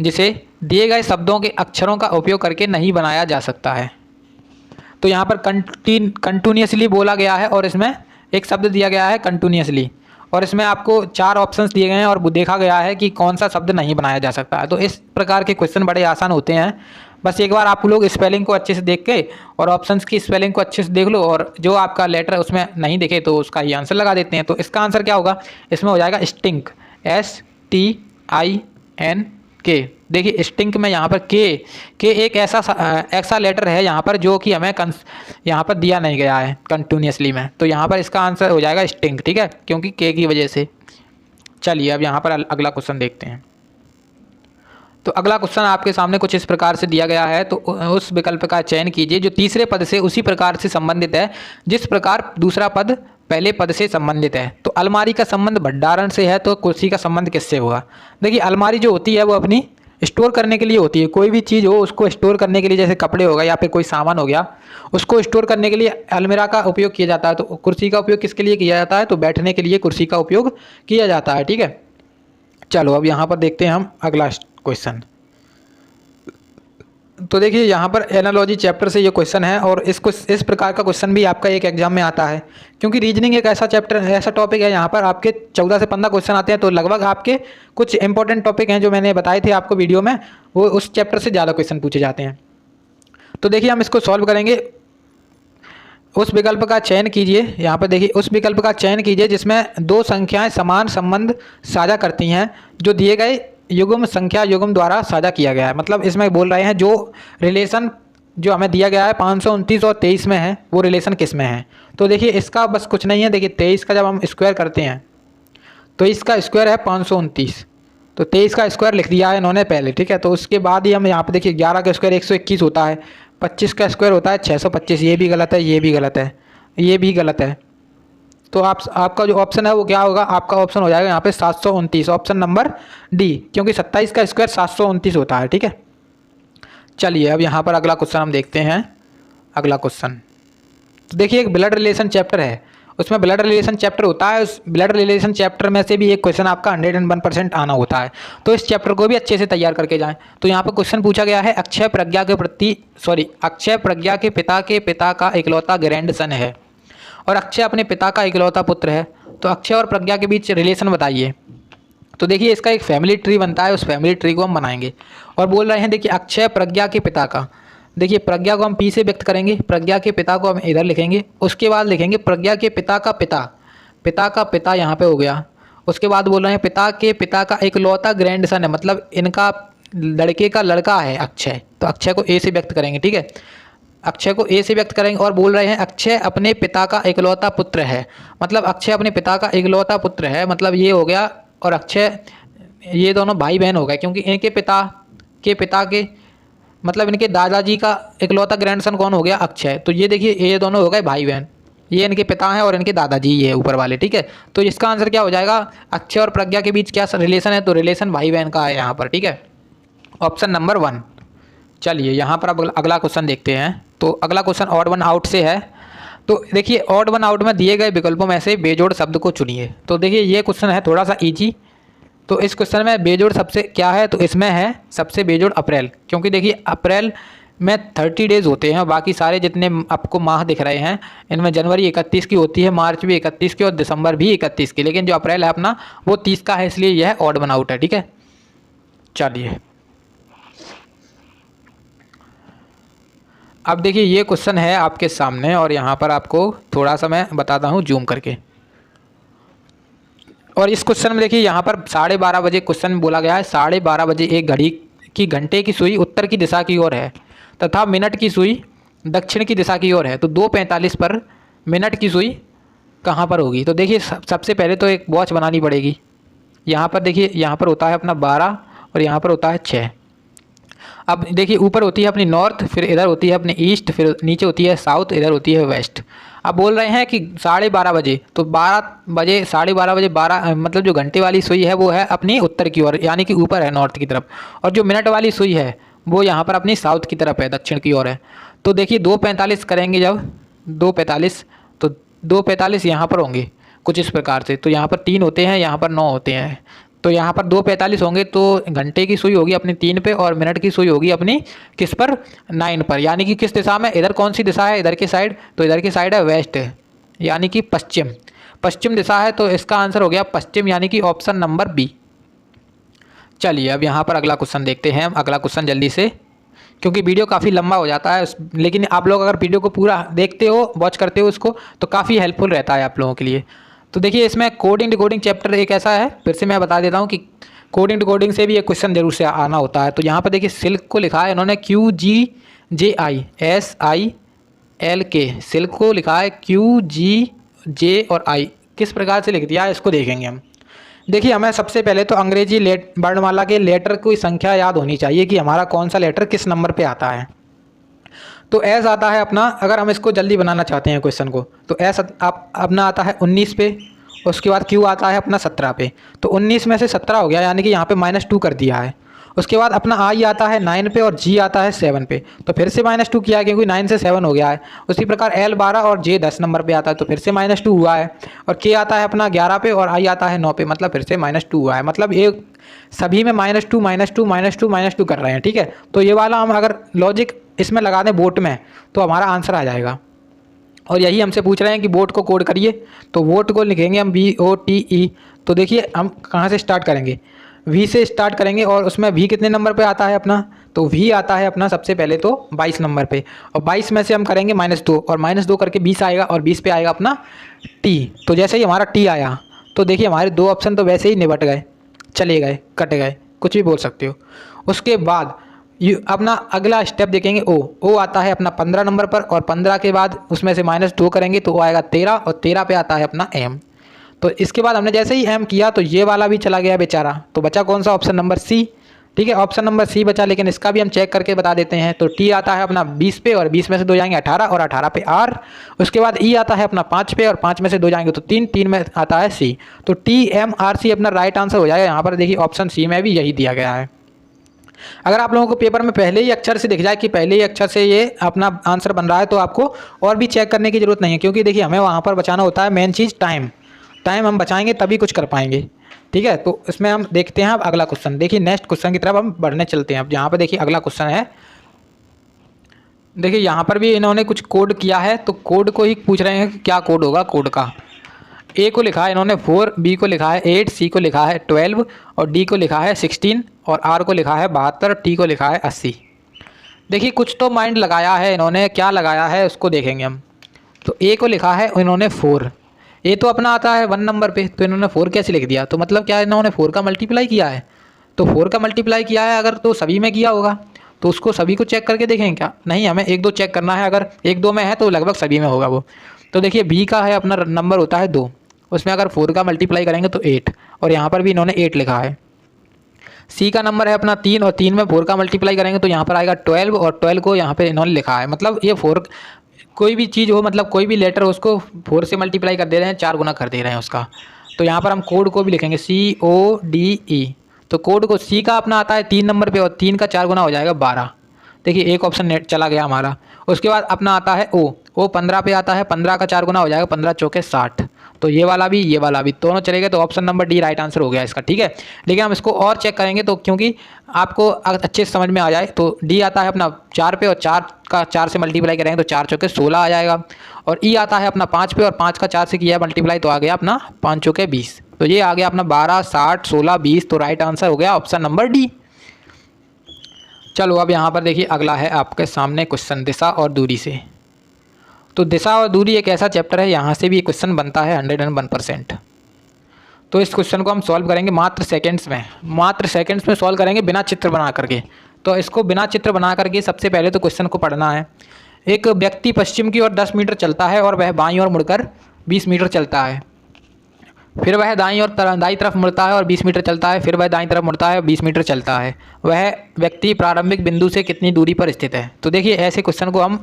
जिसे दिए गए शब्दों के अक्षरों का उपयोग करके नहीं बनाया जा सकता है। तो यहाँ पर कंटिन्यूसली बोला गया है, और इसमें एक शब्द दिया गया है कंटिन्यूसली, और इसमें आपको 4 ऑप्शंस दिए गए हैं और देखा गया है कि कौन सा शब्द नहीं बनाया जा सकता है। तो इस प्रकार के क्वेश्चन बड़े आसान होते हैं। बस एक बार आप लोग स्पेलिंग को अच्छे से देख के और ऑप्शंस की स्पेलिंग को अच्छे से देख लो, और जो आपका लेटर उसमें नहीं दिखे तो उसका ही आंसर लगा देते हैं। तो इसका आंसर क्या होगा, इसमें हो जाएगा स्टिंक, STINK। देखिए स्टिंक में यहाँ पर के एक ऐसा लेटर है यहाँ पर जो कि हमें यहाँ पर दिया नहीं गया है कंटिन्यूसली में। तो यहाँ पर इसका आंसर हो जाएगा स्टिंक, ठीक है, क्योंकि के की वजह से। चलिए अब यहाँ पर अगला क्वेश्चन देखते हैं। तो अगला क्वेश्चन आपके सामने कुछ इस प्रकार से दिया गया है। तो उस विकल्प का चयन कीजिए जो तीसरे पद से उसी प्रकार से संबंधित है जिस प्रकार दूसरा पद पहले पद से संबंधित है। तो अलमारी का संबंध भंडारण से है, तो कुर्सी का संबंध किससे होगा। देखिए अलमारी जो होती है वो अपनी स्टोर करने के लिए होती है। कोई भी चीज़ हो उसको स्टोर करने के लिए, जैसे कपड़े हो गए या फिर कोई सामान हो गया, उसको स्टोर करने के लिए अलमीरा का उपयोग किया जाता है। तो कुर्सी का उपयोग किसके लिए किया जाता है, तो बैठने के लिए कुर्सी का उपयोग किया जाता है, ठीक है। चलो अब यहाँ पर देखते हैं हम अगला क्वेश्चन। तो देखिए यहाँ पर एनालॉजी चैप्टर से ये क्वेश्चन है, और इस प्रकार का क्वेश्चन भी आपका एक एग्जाम में आता है, क्योंकि रीजनिंग एक ऐसा चैप्टर ऐसा टॉपिक है यहाँ पर आपके 14 से 15 क्वेश्चन आते हैं। तो लगभग आपके कुछ इंपॉर्टेंट टॉपिक हैं जो मैंने बताए थे आपको वीडियो में, वो उस चैप्टर से ज़्यादा क्वेश्चन पूछे जाते हैं। तो देखिए हम इसको सॉल्व करेंगे। उस विकल्प का चयन कीजिए, यहाँ पर देखिए उस विकल्प का चयन कीजिए जिसमें 2 संख्याएँ समान संबंध साझा करती हैं जो दिए गए युग्म संख्या युग्म द्वारा साझा किया गया है। मतलब इसमें बोल रहे हैं जो रिलेशन जो हमें दिया गया है 529 और 23 में है, वो रिलेशन किस में है। तो देखिए इसका बस कुछ नहीं है। देखिए 23 का जब हम स्क्वायर करते हैं तो इसका स्क्वायर है 529, तो 23 का स्क्वायर लिख दिया है इन्होंने पहले, ठीक है। तो उसके बाद ही हम यहाँ पे देखिए 11 का स्क्वायर 121 होता है, 25 का स्क्वायर होता है 625। ये भी गलत है, ये भी गलत है, ये भी गलत है। तो आपका जो ऑप्शन है वो क्या होगा, आपका ऑप्शन हो जाएगा यहाँ पे 729, ऑप्शन नंबर डी, क्योंकि 27 का स्क्वायर 729 होता है, ठीक है। चलिए अब यहाँ पर अगला क्वेश्चन हम देखते हैं। अगला क्वेश्चन तो देखिए एक ब्लड रिलेशन चैप्टर है, उसमें ब्लड रिलेशन चैप्टर होता है। उस ब्लड रिलेशन चैप्टर में से भी एक क्वेश्चन आपका 101% आना होता है। तो इस चैप्टर को भी अच्छे से तैयार करके जाएं। तो यहाँ पर क्वेश्चन पूछा गया है अक्षय प्रज्ञा के पिता का इकलौता ग्रैंडसन है और अक्षय अपने पिता का इकलौता पुत्र है। तो अक्षय और प्रज्ञा के बीच रिलेशन बताइए। तो देखिए इसका एक फैमिली ट्री बनता है, उस फैमिली ट्री को हम बनाएंगे और बोल रहे हैं देखिए अक्षय प्रज्ञा के पिता का। देखिए प्रज्ञा को हम पी से व्यक्त करेंगे, प्रज्ञा के पिता को हम इधर लिखेंगे, उसके बाद लिखेंगे प्रज्ञा के पिता का पिता यहाँ पे हो गया। उसके बाद बोल रहे हैं पिता के पिता का इकलौता ग्रैंडसन है, मतलब इनका लड़के का लड़का है अक्षय। तो अक्षय को ए से व्यक्त करेंगे, ठीक है, अक्षय को ए से व्यक्त करेंगे। और बोल रहे हैं अक्षय अपने पिता का इकलौता पुत्र है, मतलब अक्षय अपने पिता का इकलौता पुत्र है, मतलब ये हो गया। और अक्षय ये दोनों भाई बहन हो गए, क्योंकि इनके पिता के मतलब इनके दादाजी का इकलौता ग्रैंडसन कौन हो गया, अक्षय। तो ये देखिए ये दोनों हो गए भाई बहन। ये इनके पिता हैं और इनके दादाजी ये ऊपर वाले, ठीक है। तो इसका आंसर क्या हो जाएगा, अक्षय और प्रज्ञा के बीच क्या रिलेशन है, तो रिलेशन भाई बहन का है यहाँ पर, ठीक है। Option number 1। चलिए यहाँ पर अब अगला क्वेश्चन देखते हैं। तो अगला क्वेश्चन ऑड वन आउट से है। तो देखिए ऑड वन आउट में दिए गए विकल्पों में से बेजोड़ शब्द को चुनिए। तो देखिए ये क्वेश्चन है थोड़ा सा ईजी। तो इस क्वेश्चन में बेजोड़ सबसे क्या है, तो इसमें है सबसे बेजोड़ अप्रैल, क्योंकि देखिए अप्रैल में 30 डेज़ होते हैं, बाकी सारे जितने आपको माह दिख रहे हैं इनमें जनवरी 31 की होती है, मार्च भी 31 की और दिसंबर भी 31 की, लेकिन जो अप्रैल है अपना वो 30 का है, इसलिए यह ऑड वन आउट है, ठीक है। चलिए अब देखिए ये क्वेश्चन है आपके सामने और यहाँ पर आपको थोड़ा सा मैं बताता हूँ जूम करके। और इस क्वेश्चन में देखिए यहाँ पर 12:30 बजे क्वेश्चन बोला गया है। 12:30 बजे एक घड़ी की घंटे की सुई उत्तर की दिशा की ओर है तथा मिनट की सुई दक्षिण की दिशा की ओर है, तो 2:45 पर मिनट की सुई कहाँ पर होगी। तो देखिए सबसे पहले तो एक वॉच बनानी पड़ेगी। यहाँ पर देखिए यहाँ पर होता है अपना 12 और यहाँ पर होता है 6। अब देखिए ऊपर होती है अपनी नॉर्थ, फिर इधर होती है अपनी ईस्ट, फिर नीचे होती है साउथ, इधर होती है वेस्ट। अब बोल रहे हैं कि 12:30 बजे, तो 12 बजे 12:30 बजे 12 मतलब जो घंटे वाली सुई है वो है अपनी उत्तर की ओर, यानी कि ऊपर है नॉर्थ की तरफ, और जो मिनट वाली सुई है वो यहाँ पर अपनी साउथ की तरफ है, दक्षिण की ओर है। तो देखिए 2:45 करेंगे जब 2:45, तो 2:45 यहाँ पर होंगे कुछ इस प्रकार से। तो यहाँ पर 3 होते हैं, यहाँ पर 9 होते हैं, तो यहाँ पर 2:45 होंगे। तो घंटे की सुई होगी अपनी 3 पे और मिनट की सुई होगी अपनी किस पर, 9 पर, यानी कि किस दिशा में, इधर कौन सी दिशा है, इधर की साइड, तो इधर की साइड है वेस्ट, यानी कि पश्चिम, पश्चिम दिशा है। तो इसका आंसर हो गया पश्चिम, यानी कि ऑप्शन नंबर बी। चलिए अब यहाँ पर अगला क्वेश्चन देखते हैं, अगला क्वेश्चन जल्दी से, क्योंकि वीडियो काफ़ी लंबा हो जाता है, लेकिन आप लोग अगर वीडियो को पूरा देखते हो, वॉच करते हो उसको, तो काफ़ी हेल्पफुल रहता है आप लोगों के लिए। तो देखिए इसमें कोडिंग डिकोडिंग चैप्टर एक ऐसा है, फिर से मैं बता देता हूँ कि कोडिंग डिकोडिंग से भी एक क्वेश्चन जरूर से आना होता है। तो यहाँ पर देखिए सिल्क को लिखा है इन्होंने QGJISILK, सिल्क को लिखा है QGJ और I, किस प्रकार से लिख दिया है इसको देखेंगे हम। देखिए हमें सबसे पहले तो अंग्रेजी वर्णमाला के लेटर की संख्या याद होनी चाहिए कि हमारा कौन सा लेटर किस नंबर पे आता है। तो एस आता है अपना, अगर हम इसको जल्दी बनाना चाहते हैं क्वेश्चन को, तो एस आप अपना आता है 19 पे, उसके बाद क्यू आता है अपना 17 पे, तो 19 में से 17 हो गया, यानी कि यहाँ पे -2 कर दिया है। उसके बाद अपना आई आता है 9 पे और जी आता है 7 पे, तो फिर से -2 किया है क्योंकि 9 से 7 हो गया है। उसी प्रकार एल 12 और जे 10 नंबर पे आता है, तो फिर से -2 हुआ है। और के आता है अपना 11 पे और आई आता है 9 पे, मतलब फिर से -2 हुआ है। मतलब ये सभी में -2 -2 -2 -2 कर रहे हैं, ठीक है। तो ये वाला हम अगर लॉजिक इसमें लगा दें बोट में, तो हमारा आंसर आ जाएगा। और यही हमसे पूछ रहे हैं कि बोट को कोड करिए, तो वोट को लिखेंगे हम VOTE। तो देखिए हम कहाँ से स्टार्ट करेंगे, V से स्टार्ट करेंगे, और उसमें V कितने नंबर पे आता है अपना, तो V आता है अपना सबसे पहले तो 22 नंबर पे, और 22 में से हम करेंगे -2, और -2 करके 20 आएगा, और 20 पे आएगा अपना T। तो जैसे ही हमारा T आया, तो देखिए हमारे 2 ऑप्शन तो वैसे ही निपट गए, चले गए, कट गए, कुछ भी बोल सकते हो। उसके बाद अपना अगला स्टेप देखेंगे ओ आता है अपना 15 नंबर पर, और 15 के बाद उसमें से -2 करेंगे तो वो आएगा 13, और 13 पे आता है अपना M। तो इसके बाद हमने जैसे ही M किया तो ये वाला भी चला गया बेचारा, तो बचा कौन सा, ऑप्शन नंबर C, ठीक है। ऑप्शन नंबर C बचा, लेकिन इसका भी हम चेक करके बता देते हैं। तो T आता है अपना 20 पे, और 20 में से 2 जाएंगे 18, और 18 पे R। उसके बाद E आता है अपना 5 पे, और 5 में से 2 जाएंगे तो 3, 3 में आता है C। तो TMRC अपना राइट आंसर हो जाएगा। यहाँ पर देखिए ऑप्शन C में भी यही दिया गया है। अगर आप लोगों को पेपर में पहले ही अक्षर से दिख जाए कि पहले ही अक्षर से ये अपना आंसर बन रहा है, तो आपको और भी चेक करने की ज़रूरत नहीं है, क्योंकि देखिए हमें वहाँ पर बचाना होता है मेन चीज़ टाइम हम बचाएंगे तभी कुछ कर पाएंगे, ठीक है। तो इसमें हम देखते हैं अब अगला क्वेश्चन। देखिए नेक्स्ट क्वेश्चन की तरफ हम बढ़ने चलते हैं। अब यहाँ पर देखिए अगला क्वेश्चन है, देखिए यहाँ पर भी इन्होंने कुछ कोड किया है, तो कोड को ही पूछ रहे हैं कि क्या कोड होगा। कोड का A को लिखा है इन्होंने 4, B को लिखा है 8, C को लिखा है 12, और D को लिखा है 16, और R को लिखा है 72, T को लिखा है 80। देखिए कुछ तो माइंड लगाया है इन्होंने, क्या लगाया है उसको देखेंगे हम। तो A को लिखा है इन्होंने 4, A तो अपना आता है 1 नंबर पे, तो इन्होंने 4 कैसे लिख दिया, तो मतलब क्या इन्होंने 4 का मल्टीप्लाई किया है। तो 4 का मल्टीप्लाई किया है अगर, तो सभी में किया होगा, तो उसको सभी को चेक करके देखेंगे क्या, नहीं हमें 1-2 चेक करना है। अगर 1-2 में है तो लगभग सभी में होगा वो। तो देखिए B का है अपना नंबर होता है 2, उसमें अगर 4 का मल्टीप्लाई करेंगे तो 8, और यहाँ पर भी इन्होंने 8 लिखा है। C का नंबर है अपना 3, और 3 में 4 का मल्टीप्लाई करेंगे तो यहाँ पर आएगा 12, और 12 को यहाँ पे इन्होंने लिखा है। मतलब ये 4 कोई भी चीज़ हो, मतलब कोई भी लेटर हो, उसको 4 से मल्टीप्लाई कर दे रहे हैं, 4 गुना कर दे रहे हैं उसका। तो यहाँ पर हम कोड को भी लिखेंगे CODE। तो कोड को सी का अपना आता है 3 नंबर पे, और 3 का 4 गुना हो जाएगा 12। देखिए एक ऑप्शन नेट चला गया हमारा। उसके बाद अपना आता है ओ 15 पे आता है, 15 का 4 गुना हो जाएगा 15 चौके 60। तो ये वाला भी ये वाला भी दोनों चले गए, तो option number D right answer हो गया इसका, ठीक है। लेकिन हम इसको और चेक करेंगे तो क्योंकि आपको अच्छे से समझ में आ जाए, तो डी आता है अपना 4 पे, और 4 का 4 से मल्टीप्लाई करेंगे तो 4 चौके 16 आ जाएगा। और ई आता है अपना 5 पे, और 5 का 4 से किया मल्टीप्लाई तो आ गया अपना 5 चौके 20। तो ये आ गया अपना 12, 60, 16, 20। तो राइट आंसर हो गया ऑप्शन नंबर डी। चलो अब यहाँ पर देखिए अगला है आपके सामने क्वेश्चन दिशा और दूरी से। तो दिशा और दूरी एक ऐसा चैप्टर है, यहाँ से भी क्वेश्चन बनता है 101%। तो इस क्वेश्चन को हम सॉल्व करेंगे मात्र सेकंड्स में सॉल्व करेंगे बिना चित्र बना करके। तो इसको बिना चित्र बना करके सबसे पहले तो क्वेश्चन को पढ़ना है। एक व्यक्ति पश्चिम की ओर 10 मीटर चलता है और वह बाईं ओर मुड़कर 20 मीटर चलता है। फिर वह दाईं तरफ मुड़ता है और 20 मीटर चलता है। फिर वह दाईं तरफ मुड़ता है और 20 मीटर चलता है। वह व्यक्ति प्रारंभिक बिंदु से कितनी दूरी पर स्थित है। तो देखिए ऐसे क्वेश्चन को हम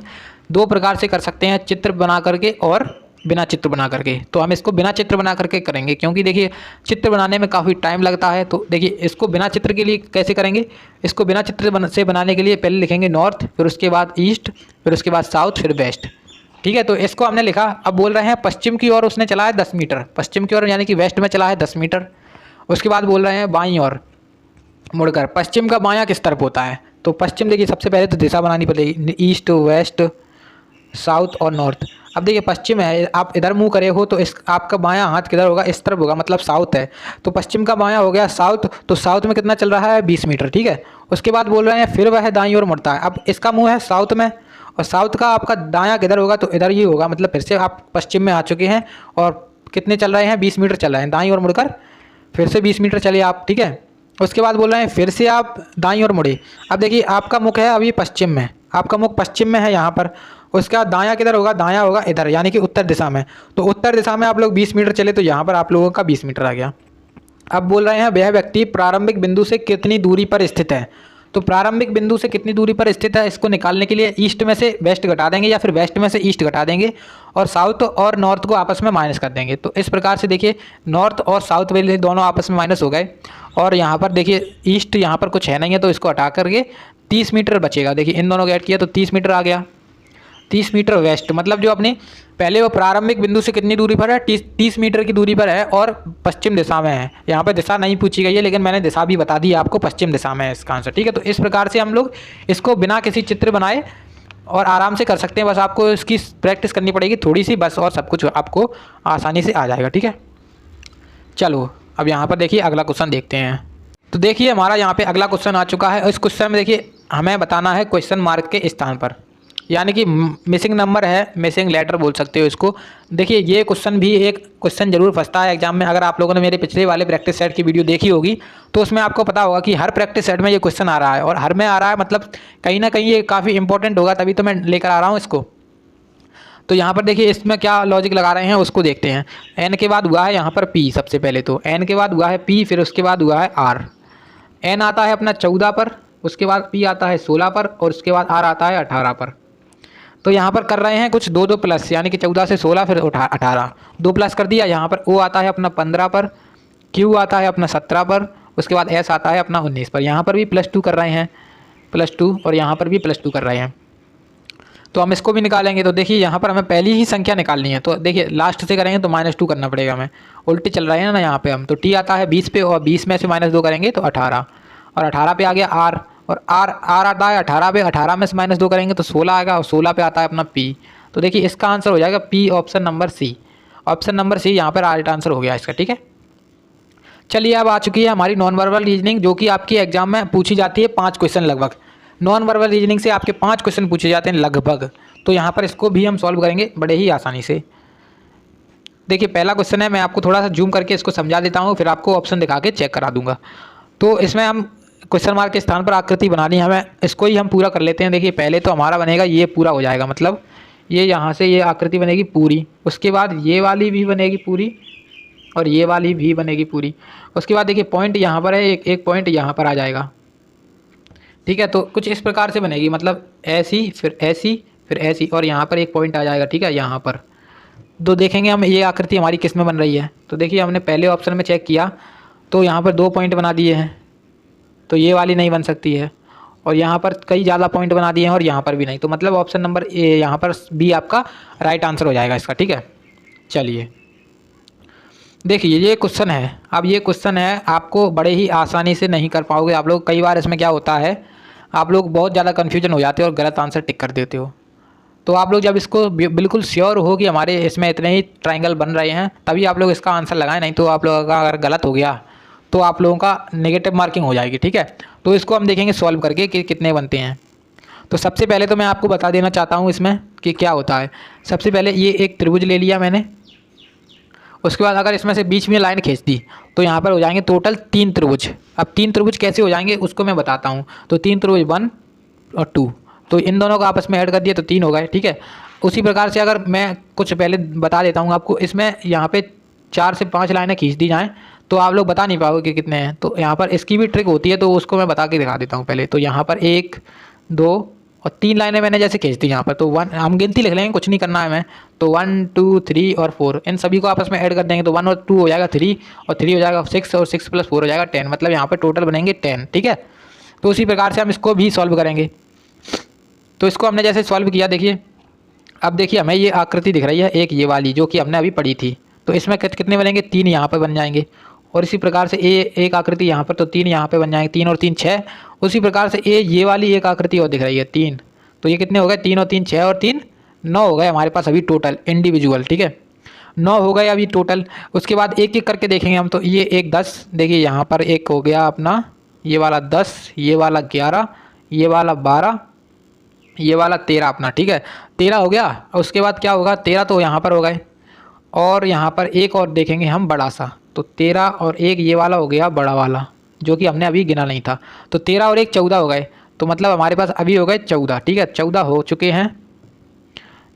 2 प्रकार से कर सकते हैं, चित्र बना करके और बिना चित्र बना करके। तो हम इसको बिना चित्र बना करके करेंगे, क्योंकि देखिए चित्र बनाने में काफ़ी टाइम लगता है। तो देखिए इसको बिना चित्र के लिए कैसे करेंगे। इसको बिना चित्र से बनाने के लिए पहले लिखेंगे नॉर्थ, फिर उसके बाद ईस्ट, फिर उसके बाद साउथ, फिर वेस्ट, ठीक है। तो इसको हमने लिखा। अब बोल रहे हैं पश्चिम की ओर उसने चला है 10 मीटर, पश्चिम की ओर यानी कि वेस्ट में चला है 10 मीटर। उसके बाद बोल रहे हैं बाईं ओर मुड़कर, पश्चिम का बायां किस तरफ होता है। तो पश्चिम देखिए सबसे पहले तो दिशा बनानी पड़ेगी, ईस्ट, वेस्ट, साउथ और नॉर्थ। अब देखिए पश्चिम है, आप इधर मुंह करे हो तो इस आपका बायां हाथ किधर होगा, इस तरफ होगा, मतलब साउथ है। तो पश्चिम का बायां हो गया साउथ। तो साउथ में कितना चल रहा है 20 मीटर, ठीक है। उसके बाद बोल रहे हैं फिर वह दाईं ओर मुड़ता है। अब इसका मुंह है साउथ में, और साउथ का आपका दायां किधर होगा, तो इधर ही होगा, मतलब फिर से आप पश्चिम में आ चुके हैं। और कितने चल रहे हैं 20 मीटर चल रहे हैं, दाईं ओर मुड़कर फिर से 20 मीटर चले आप, ठीक है। उसके बाद बोल रहे हैं फिर से आप दाईं ओर मुड़े। अब देखिए आपका मुख है अभी पश्चिम में, आपका मुख पश्चिम में है यहाँ पर। उसके बाद दायां किधर होगा, दायां होगा इधर, यानी कि उत्तर दिशा में। तो उत्तर दिशा में आप लोग 20 मीटर चले, तो यहाँ पर आप लोगों का 20 मीटर आ गया। अब बोल रहे हैं वह व्यक्ति प्रारंभिक बिंदु से कितनी दूरी पर स्थित है। तो प्रारंभिक बिंदु से कितनी दूरी पर स्थित है, इसको निकालने के लिए ईस्ट में से वेस्ट घटा देंगे, या फिर वेस्ट में से ईस्ट घटा देंगे, और साउथ और नॉर्थ को आपस में माइनस कर देंगे। तो इस प्रकार से देखिए नॉर्थ और साउथ वाले दोनों आपस में माइनस हो गए। और यहाँ पर देखिए ईस्ट यहाँ पर कुछ है नहीं है, तो इसको हटा करके 30 मीटर बचेगा। देखिए इन दोनों को ऐड किया तो 30 मीटर आ गया। 30 मीटर वेस्ट, मतलब जो अपने पहले वो प्रारंभिक बिंदु से कितनी दूरी पर है, 30 मीटर की दूरी पर है, और पश्चिम दिशा में है। यहाँ पर दिशा नहीं पूछी गई है, लेकिन मैंने दिशा भी बता दी आपको, पश्चिम दिशा में है इसका आंसर, ठीक है। तो इस प्रकार से हम लोग इसको बिना किसी चित्र बनाए और आराम से कर सकते हैं। बस आपको इसकी प्रैक्टिस करनी पड़ेगी थोड़ी सी बस, और सब कुछ आपको आसानी से आ जाएगा, ठीक है। चलो अब यहाँ पर देखिए अगला क्वेश्चन देखते हैं। तो देखिए हमारा यहाँ पे अगला क्वेश्चन आ चुका है। इस क्वेश्चन में देखिए हमें बताना है क्वेश्चन मार्क के स्थान पर, यानी कि मिसिंग नंबर है, मिसिंग लेटर बोल सकते हो इसको। देखिए ये क्वेश्चन भी एक क्वेश्चन जरूर फंसता है एग्जाम में। अगर आप लोगों ने मेरे पिछले वाले प्रैक्टिस सेट की वीडियो देखी होगी तो उसमें आपको पता होगा कि हर प्रैक्टिस सेट में ये क्वेश्चन आ रहा है, और हर में आ रहा है, मतलब कहीं ना कहीं ये काफ़ी इंपॉर्टेंट होगा, तभी तो मैं लेकर आ रहा हूँ इसको। तो यहाँ पर देखिए इसमें क्या लॉजिक लगा रहे हैं उसको देखते हैं। एन के बाद हुआ है यहाँ पर पी, सबसे पहले तो एन के बाद हुआ है पी, फिर उसके बाद हुआ है आर। एन आता है अपना 14 पर, उसके बाद पी आता है 16 पर, और उसके बाद आर आता है 18 पर। तो यहाँ पर कर रहे हैं कुछ 2 प्लस, यानी कि 14 से 16 फिर 18, 2 प्लस कर दिया। यहाँ पर ओ आता है अपना 15 पर, क्यू आता है अपना 17 पर, उसके बाद एस आता है अपना 19 पर। यहाँ पर भी +2 कर रहे हैं, +2, और यहाँ पर भी +2 कर रहे हैं। तो हम इसको भी निकालेंगे। तो देखिए यहाँ पर हमें पहली ही संख्या निकालनी है, तो देखिए लास्ट से करेंगे तो -2 करना पड़ेगा हमें, उल्टे चल रहे हैं ना यहाँ पे हम। तो टी आता है 20 पे, और 20 में से -2 करेंगे तो 18, और 18 पे आ गया आर, और आर आता है 18 पे, 18 में से -2 करेंगे तो 16 आएगा, और 16 पे आता है अपना पी। तो देखिए इसका आंसर हो जाएगा P, option number C. Option number C यहाँ पर राइट आंसर हो गया इसका, ठीक है। चलिए अब आ चुकी है हमारी नॉन वर्बल रीजनिंग, जो कि आपकी एग्जाम में पूछी जाती है 5 क्वेश्चन लगभग। नॉन वर्बल रीजनिंग से आपके 5 क्वेश्चन पूछे जाते हैं लगभग। तो यहाँ पर इसको भी हम सॉल्व करेंगे बड़े ही आसानी से। देखिए पहला क्वेश्चन है, मैं आपको थोड़ा सा जूम करके इसको समझा देता हूँ, फिर आपको ऑप्शन दिखा के चेक करा दूंगा। तो इसमें हम क्वेश्चन मार्क के स्थान पर आकृति बनानी है हमें, इसको ही हम पूरा कर लेते हैं। देखिए पहले तो हमारा बनेगा ये पूरा हो जाएगा, मतलब ये यहाँ से ये आकृति बनेगी पूरी, उसके बाद ये वाली भी बनेगी पूरी, और ये वाली भी बनेगी पूरी। उसके बाद देखिए पॉइंट यहाँ पर है, एक पॉइंट यहाँ पर आ जाएगा, ठीक है। तो कुछ इस प्रकार से बनेगी, मतलब ऐसी, फिर फिर ऐसी, और यहाँ पर एक पॉइंट आ जाएगा, ठीक है। यहाँ पर तो देखेंगे हम ये आकृति हमारी किस में बन रही है। तो देखिए हमने पहले ऑप्शन में चेक किया तो यहाँ पर 2 पॉइंट बना दिए हैं, तो ये वाली नहीं बन सकती है। और यहाँ पर कई ज़्यादा पॉइंट बना दिए हैं और यहाँ पर भी नहीं, तो मतलब ऑप्शन नंबर ए यहाँ पर बी आपका राइट आंसर हो जाएगा इसका, ठीक है। चलिए देखिए ये क्वेश्चन है। अब ये क्वेश्चन है आपको बड़े ही आसानी से नहीं कर पाओगे आप लोग। कई बार इसमें क्या होता है, आप लोग बहुत ज़्यादा कन्फ्यूजन हो जाते हो और गलत आंसर टिक कर देते हो। तो आप लोग जब इसको बिल्कुल श्योर हो कि हमारे इसमें इतने ही ट्रायंगल बन रहे हैं तभी आप लोग इसका आंसर लगाएं, नहीं तो आप लोगों का अगर गलत हो गया तो आप लोगों का नेगेटिव मार्किंग हो जाएगी, ठीक है। तो इसको हम देखेंगे सॉल्व करके कि कितने बनते हैं। तो सबसे पहले तो मैं आपको बता देना चाहता हूँ इसमें कि क्या होता है। सबसे पहले ये एक त्रिभुज ले लिया मैंने, उसके बाद अगर इसमें से बीच में लाइन खींच दी तो यहाँ पर हो जाएंगे टोटल 3 त्रिभुज। अब 3 त्रिभुज कैसे हो जाएंगे उसको मैं बताता हूँ। तो 3 त्रिभुज 1 और 2, तो इन दोनों को आपस में ऐड कर दिए तो 3 हो गए, ठीक है। उसी प्रकार से अगर मैं कुछ पहले बता देता हूँ आपको, इसमें यहाँ पे 4 से 5 लाइनें खींच दी जाएँ तो आप लोग बता नहीं पाओगे कि कितने हैं। तो यहाँ पर इसकी भी ट्रिक होती है, तो उसको मैं बता के दिखा देता हूँ पहले। तो यहाँ पर 1 2 और 3 लाइनें मैंने जैसे खींच दी यहाँ पर, तो 1 हम गिनती लिख लेंगे, कुछ नहीं करना है हमें। तो 1 2 3 और 4 इन सभी को आपस में ऐड कर देंगे तो 1 और 2 हो जाएगा 3 और 3 हो जाएगा 6 और 6 + 4 हो जाएगा 10, मतलब यहाँ पर टोटल बनेंगे 10, ठीक है। तो उसी प्रकार से हम इसको भी सॉल्व करेंगे। तो इसको हमने जैसे सॉल्व किया, देखिए अब देखिए हमें ये आकृति दिख रही है एक ये वाली जो कि हमने अभी पढ़ी थी। तो इसमें कितने बनेंगे, 3 यहाँ पर बन जाएंगे। और इसी प्रकार से एक आकृति यहाँ पर, तो 3 यहाँ पे बन जाएंगे, 3 और 3 6। उसी प्रकार से ये वाली एक आकृति और दिख रही है 3, तो ये कितने हो गए, 3 और 3 6 और 3 9 हो गए हमारे पास अभी टोटल इंडिविजुअल, ठीक है। 9 हो गए अभी टोटल। उसके बाद एक एक करके देखेंगे हम। तो ये एक 10, देखिए यहाँ पर एक हो गया अपना ये वाला 10, ये वाला 11, ये वाला 12, ये वाला 13 अपना, ठीक है। 13 हो गया। उसके बाद क्या होगा, 13 तो यहाँ पर हो गए। और यहाँ पर एक और देखेंगे हम बड़ा सा, तो 13 और 1 ये वाला हो गया बड़ा वाला जो कि हमने अभी गिना नहीं था। तो 13 और 1 14 हो गए, तो मतलब हमारे पास अभी हो गए 14, ठीक है। 14 हो चुके हैं,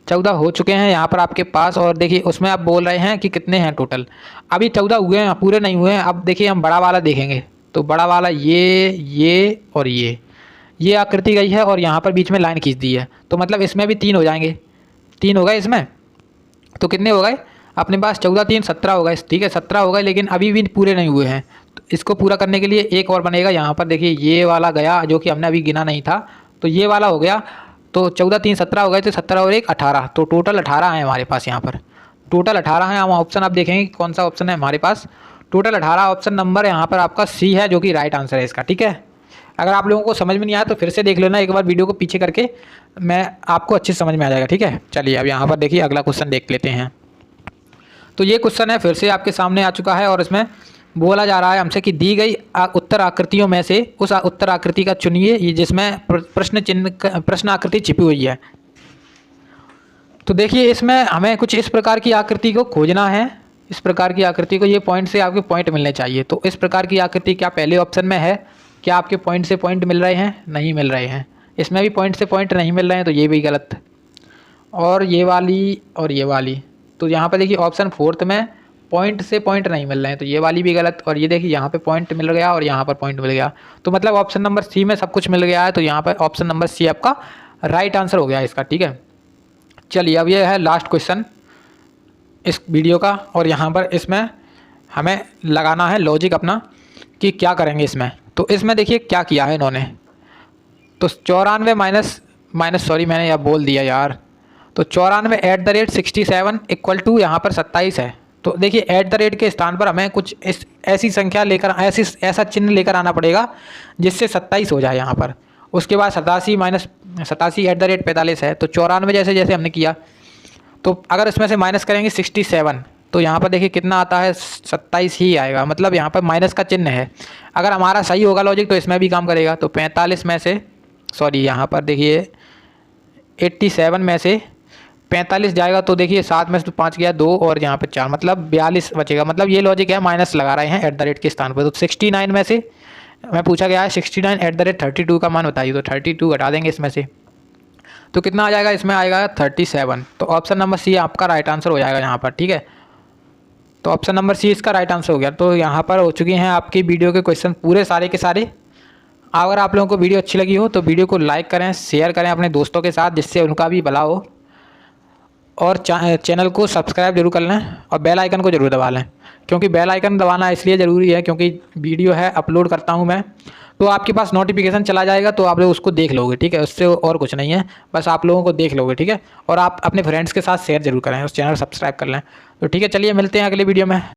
14 हो चुके हैं यहाँ पर आपके पास। और देखिए उसमें आप बोल रहे हैं कि कितने हैं टोटल, अभी 14 हुए हैं, पूरे नहीं हुए हैं। अब देखिए हम बड़ा वाला देखेंगे, तो बड़ा वाला ये और ये आकृति गई है और यहाँ पर बीच में लाइन खींच दी है, तो मतलब इसमें भी 3 हो जाएंगे। 3 हो गए इसमें, तो कितने हो गए अपने पास, 14 3 17 हो गए, ठीक है। 17 हो गए, लेकिन अभी भी पूरे नहीं हुए हैं। तो इसको पूरा करने के लिए एक और बनेगा। यहाँ पर देखिए ये वाला गया जो कि हमने अभी गिना नहीं था, तो ये वाला हो गया। तो 14 3 17 हो गए, तो 17 और 1 18, तो टोटल 18 है हमारे पास यहाँ पर। टोटल 18 है। हम ऑप्शन आप देखेंगे कौन सा ऑप्शन है हमारे पास, टोटल 18 ऑप्शन नंबर यहाँ पर आपका सी है जो कि राइट आंसर है इसका, ठीक है। अगर आप लोगों को समझ में नहीं आया तो फिर से देख लेना एक बार वीडियो को पीछे करके, मैं आपको अच्छे से समझ में आ जाएगा, ठीक है। चलिए अब यहाँ पर देखिए अगला क्वेश्चन देख लेते हैं। तो ये क्वेश्चन है फिर से आपके सामने आ चुका है और इसमें बोला जा रहा है हमसे कि दी गई उत्तर आकृतियों में से उस उत्तर आकृति का चुनिए ये जिसमें प्रश्न आकृति छिपी हुई है। तो देखिए इसमें हमें कुछ इस प्रकार की आकृति को खोजना है। इस प्रकार की आकृति को, ये पॉइंट से आपके पॉइंट मिलने चाहिए। तो इस प्रकार की आकृति क्या पहले ऑप्शन में है, क्या आपके पॉइंट से पॉइंट मिल रहे हैं, नहीं मिल रहे हैं। इसमें भी पॉइंट से पॉइंट नहीं मिल रहे हैं, तो ये भी गलत। और ये वाली, तो यहाँ पर देखिए ऑप्शन 4 में पॉइंट से पॉइंट नहीं मिल रहे हैं, तो ये वाली भी गलत। और ये देखिए यहाँ पे पॉइंट मिल गया और यहाँ पर पॉइंट मिल गया, तो मतलब ऑप्शन नंबर सी में सब कुछ मिल गया है। तो यहाँ पर ऑप्शन नंबर सी आपका राइट आंसर हो गया इसका, ठीक है। चलिए अब ये है लास्ट क्वेश्चन इस वीडियो का, और यहाँ पर इसमें हमें लगाना है लॉजिक अपना कि क्या करेंगे इसमें। तो इसमें देखिए क्या किया है इन्होंने, तो 94 माइनस सॉरी मैंने यह बोल दिया यार। तो 94 @ 67 = यहाँ पर 27 है। तो देखिए ऐट द रेट के स्थान पर हमें कुछ ऐसी संख्या लेकर ऐसा चिन्ह लेकर आना पड़ेगा जिससे 27 हो जाए यहाँ पर। उसके बाद 87 @ 45 है, तो 94 जैसे हमने किया। तो अगर इसमें से माइनस करेंगे 67, तो यहाँ पर देखिए कितना आता है, 27 ही आएगा, मतलब यहाँ पर माइनस का चिन्ह है। अगर हमारा सही होगा लॉजिक तो इसमें भी काम करेगा। तो 45 में से यहाँ पर देखिए 87 में से 45 जाएगा, तो देखिए 7 में से 5 गया 2 और यहाँ पे 4, मतलब 42 बचेगा। मतलब ये लॉजिक है, माइनस लगा रहे हैं ऐट द रेट के स्थान पर। तो 69 में से मैं पूछा गया है 69 @ 32 का मान बताइए, तो 32 घटा देंगे इसमें से, तो कितना आ जाएगा, इसमें आएगा 37। तो ऑप्शन नंबर सी आपका राइट आंसर हो जाएगा यहाँ पर, ठीक है। तो ऑप्शन नंबर सी इसका राइट आंसर हो गया। तो यहाँ पर हो चुके हैं आपकी वीडियो के क्वेश्चन पूरे सारे के सारे। अगर आप लोगों को वीडियो अच्छी लगी हो तो वीडियो को लाइक करें, शेयर करें अपने दोस्तों के साथ, जिससे उनका भी भला हो। और चैनल को सब्सक्राइब जरूर कर लें और बेल आइकन को ज़रूर दबा लें, क्योंकि बेल आइकन दबाना इसलिए ज़रूरी है क्योंकि वीडियो है अपलोड करता हूं मैं तो आपके पास नोटिफिकेशन चला जाएगा, तो आप लोग उसको देख लोगे, ठीक है। उससे और कुछ नहीं है, बस आप लोगों को देख लोगे, ठीक है। और आप अपने फ्रेंड्स के साथ शेयर जरूर करें, उस चैनल सब्सक्राइब कर लें। तो ठीक है, चलिए मिलते हैं अगले वीडियो में।